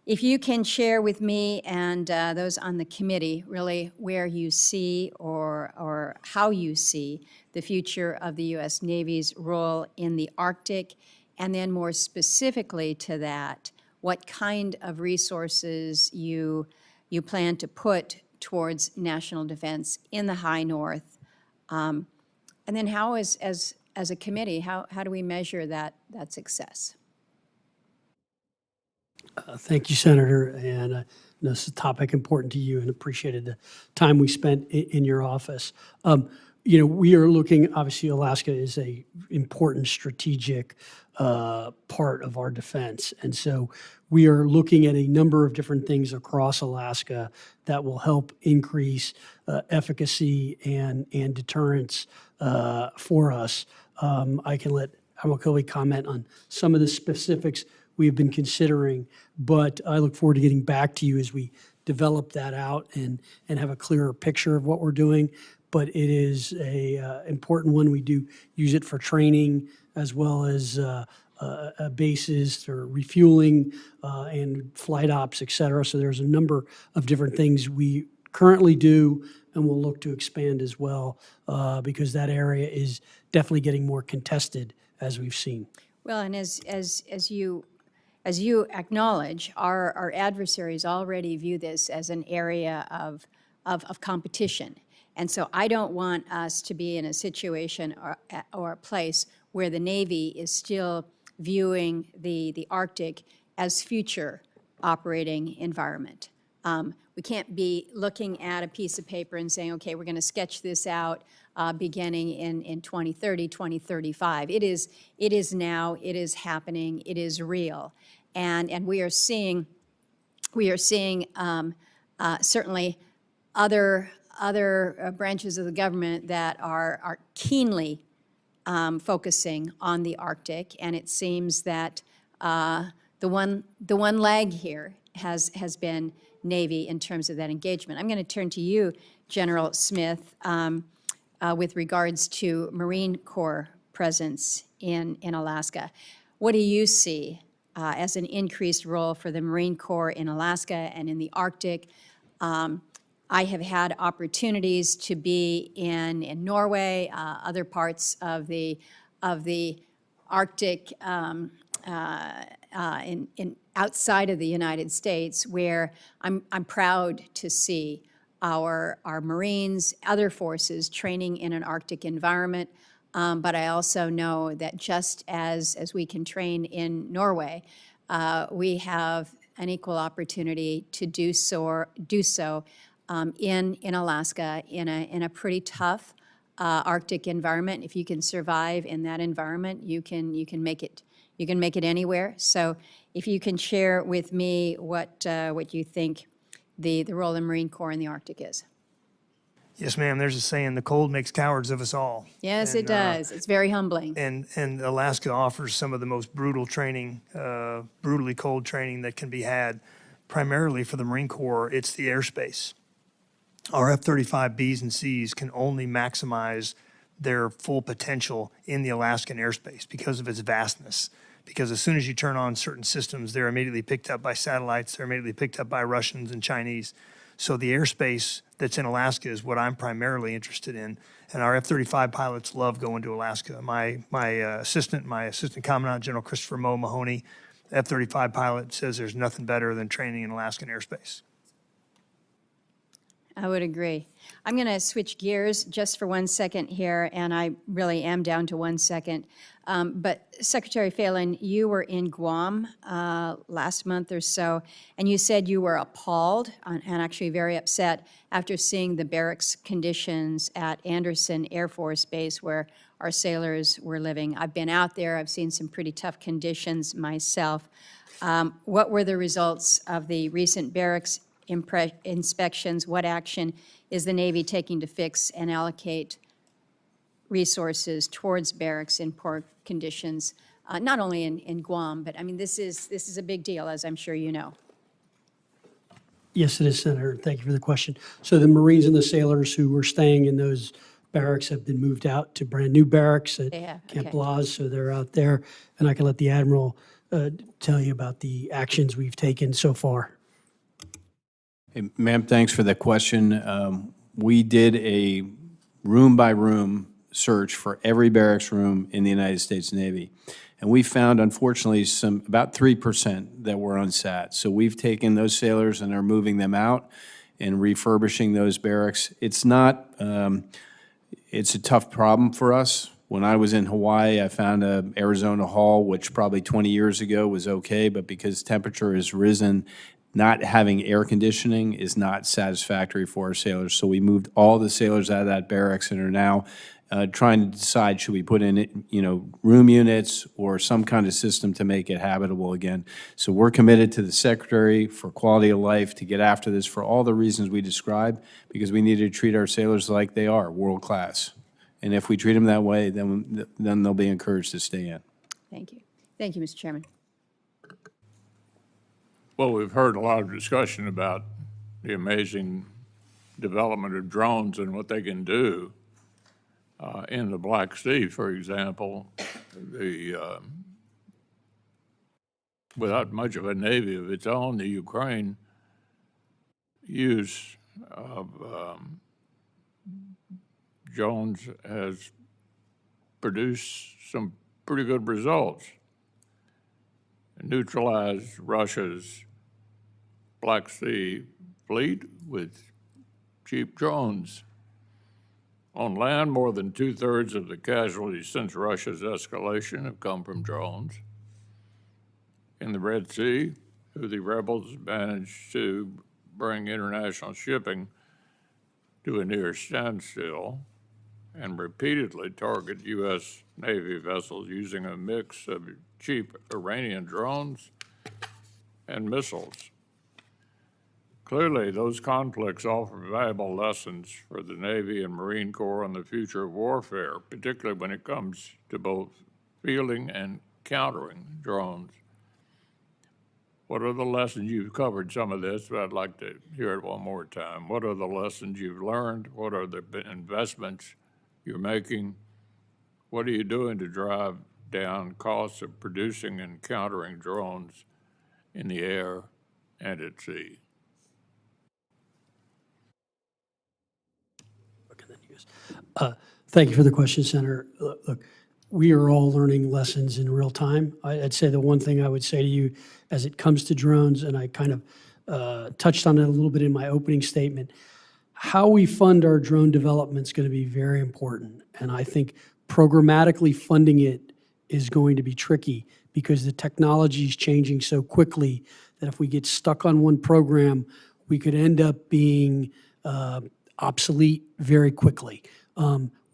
if you can share with me and those on the committee really where you see or how you see the future of the U.S. Navy's role in the Arctic, and then more specifically to that, what kind of resources you plan to put towards national defense in the high north, and then how, as a committee, how do we measure that success? Thank you, Senator, and I know this is a topic important to you and appreciated the time we spent in your office. We are looking, obviously, Alaska is a important strategic part of our defense, and so we are looking at a number of different things across Alaska that will help increase efficacy and deterrence for us. I can let Admiral Kilby comment on some of the specifics we've been considering, but I look forward to getting back to you as we develop that out and have a clearer picture of what we're doing. But it is a important one. We do use it for training as well as bases or refueling and flight ops, et cetera. So there's a number of different things we currently do and we'll look to expand as well because that area is definitely getting more contested as we've seen. Well, and as you acknowledge, our adversaries already view this as an area of competition. And so I don't want us to be in a situation or a place where the Navy is still viewing the Arctic as future operating environment. We can't be looking at a piece of paper and saying, okay, we're going to sketch this out beginning in 2030, 2035. It is now, it is happening, it is real. And we are seeing certainly other branches of the government that are keenly focusing on the Arctic, and it seems that the one lag here has been Navy in terms of that engagement. I'm going to turn to you, General Smith, with regards to Marine Corps presence in Alaska. What do you see as an increased role for the Marine Corps in Alaska and in the Arctic? I have had opportunities to be in Norway, other parts of the Arctic, outside of the United States, where I'm proud to see our Marines, other forces training in an Arctic environment. But I also know that just as we can train in Norway, we have an equal opportunity to do so in Alaska in a pretty tough Arctic environment. If you can survive in that environment, you can make it anywhere. So if you can share with me what you think the role of the Marine Corps in the Arctic is. Yes, ma'am. There's a saying, the cold makes cowards of us all. Yes, it does. It's very humbling. And Alaska offers some of the most brutal training, brutally cold training that can be had. Primarily for the Marine Corps, it's the airspace. Our F-35Bs and Cs can only maximize their full potential in the Alaskan airspace because of its vastness. Because as soon as you turn on certain systems, they're immediately picked up by satellites, they're immediately picked up by Russians and Chinese. So the airspace that's in Alaska is what I'm primarily interested in. And our F-35 pilots love going to Alaska. My assistant Commandant, General Christopher Mahoney, F-35 pilot, says there's nothing better than training in Alaskan airspace. I would agree. I'm going to switch gears just for 1 second here, and I really am down to 1 second. But Secretary Phelan, you were in Guam last month or so, and you said you were appalled and actually very upset after seeing the barracks conditions at Andersen Air Force Base where our sailors were living. I've been out there. I've seen some pretty tough conditions myself. What were the results of the recent barracks inspections? What action is the Navy taking to fix and allocate resources towards barracks in poor conditions, not only in Guam, but I mean, this is a big deal, as I'm sure you know. Yes, it is, Senator. Thank you for the question. So the Marines and the sailors who were staying in those barracks have been moved out to brand-new barracks at Camp okay. Laz, so they're out there. And I can let the Admiral tell you about the actions we've taken so far. Hey, ma'am, thanks for the question. We did a room-by-room search for every barracks room in the United States Navy. And we found, unfortunately, about 3% that were unsat. So we've taken those sailors and are moving them out and refurbishing those barracks. It's not, it's a tough problem for us. When I was in Hawaii, I found a Arizona hall, which probably 20 years ago was okay, but because temperature has risen, not having air conditioning is not satisfactory for our sailors. So we moved all the sailors out of that barracks and are now trying to decide, should we put in, room units or some kind of system to make it habitable again. So we're committed to the Secretary for quality of life to get after this for all the reasons we described, because we need to treat our sailors like they are, world class. And if we treat them that way, then they'll be encouraged to stay in. Thank you. Thank you, Mr. Chairman. Well, we've heard a lot of discussion about the amazing development of drones and what they can do. In the Black Sea, for example, without much of a navy of its own, the Ukraine use of drones has produced some pretty good results. Neutralized Russia's Black Sea fleet with cheap drones. On land, more than 2/3 of the casualties since Russia's escalation have come from drones. In the Red Sea, Houthi rebels managed to bring international shipping to a near standstill and repeatedly target U.S. Navy vessels using a mix of cheap Iranian drones and missiles. Clearly, those conflicts offer valuable lessons for the Navy and Marine Corps on the future of warfare, particularly when it comes to both fielding and countering drones. What are the lessons? You've covered some of this, but I'd like to hear it one more time. What are the lessons you've learned? What are the investments you're making? What are you doing to drive down costs of producing and countering drones in the air and at sea? Thank you for the question, Senator. Look, we are all learning lessons in real time. I'd say the one thing I would say to you as it comes to drones, and I kind of touched on it a little bit in my opening statement, how we fund our drone development is going to be very important. And I think programmatically funding it is going to be tricky because the technology is changing so quickly that if we get stuck on one program, we could end up being obsolete very quickly.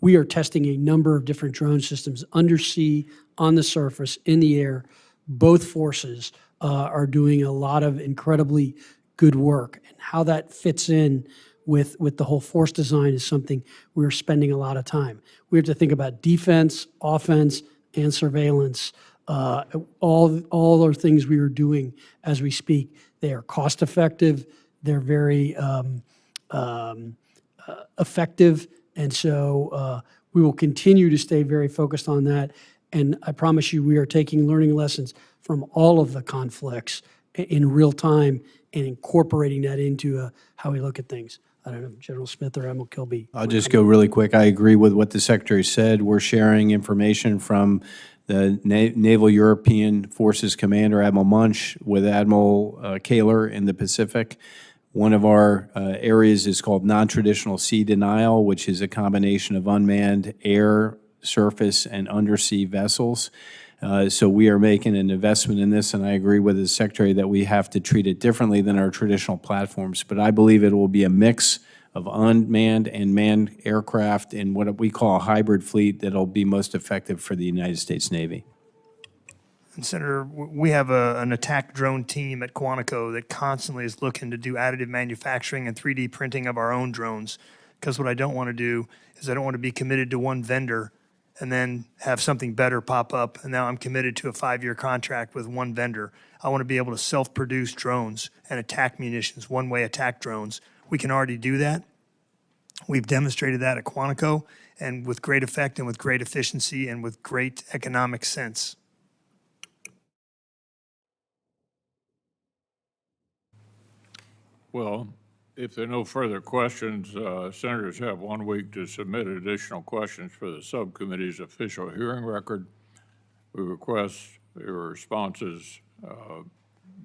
We are testing a number of different drone systems undersea, on the surface, in the air. Both forces are doing a lot of incredibly good work. And how that fits in with the whole force design is something we're spending a lot of time. We have to think about defense, offense, and surveillance. All are things we are doing as we speak. They are cost effective. They're very effective. And so we will continue to stay very focused on that. And I promise you, we are taking learning lessons from all of the conflicts in real time and incorporating that into how we look at things. I don't know, General Smith or Admiral Kilby. I'll just go really quick. I agree with what the Secretary said. We're sharing information from the Naval European Forces Commander, Admiral Munch, with Admiral Kaler in the Pacific. One of our areas is called non-traditional sea denial, which is a combination of unmanned air, surface, and undersea vessels. So we are making an investment in this, and I agree with the Secretary that we have to treat it differently than our traditional platforms. But I believe it will be a mix of unmanned and manned aircraft in what we call a hybrid fleet that'll be most effective for the United States Navy. And Senator, we have an attack drone team at Quantico that constantly is looking to do additive manufacturing and 3D printing of our own drones. Because what I don't want to do is I don't want to be committed to one vendor and then have something better pop up, and now I'm committed to a 5-year contract with one vendor. I want to be able to self-produce drones and attack munitions, one-way attack drones. We can already do that. We've demonstrated that at Quantico, and with great effect and with great efficiency and with great economic sense. Well, if there are no further questions, senators have 1 week to submit additional questions for the subcommittee's official hearing record. We request your responses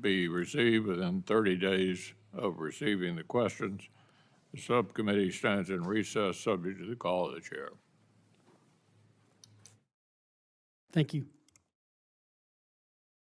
be received within 30 days of receiving the questions. The subcommittee stands in recess, subject to the call of the chair. Thank you.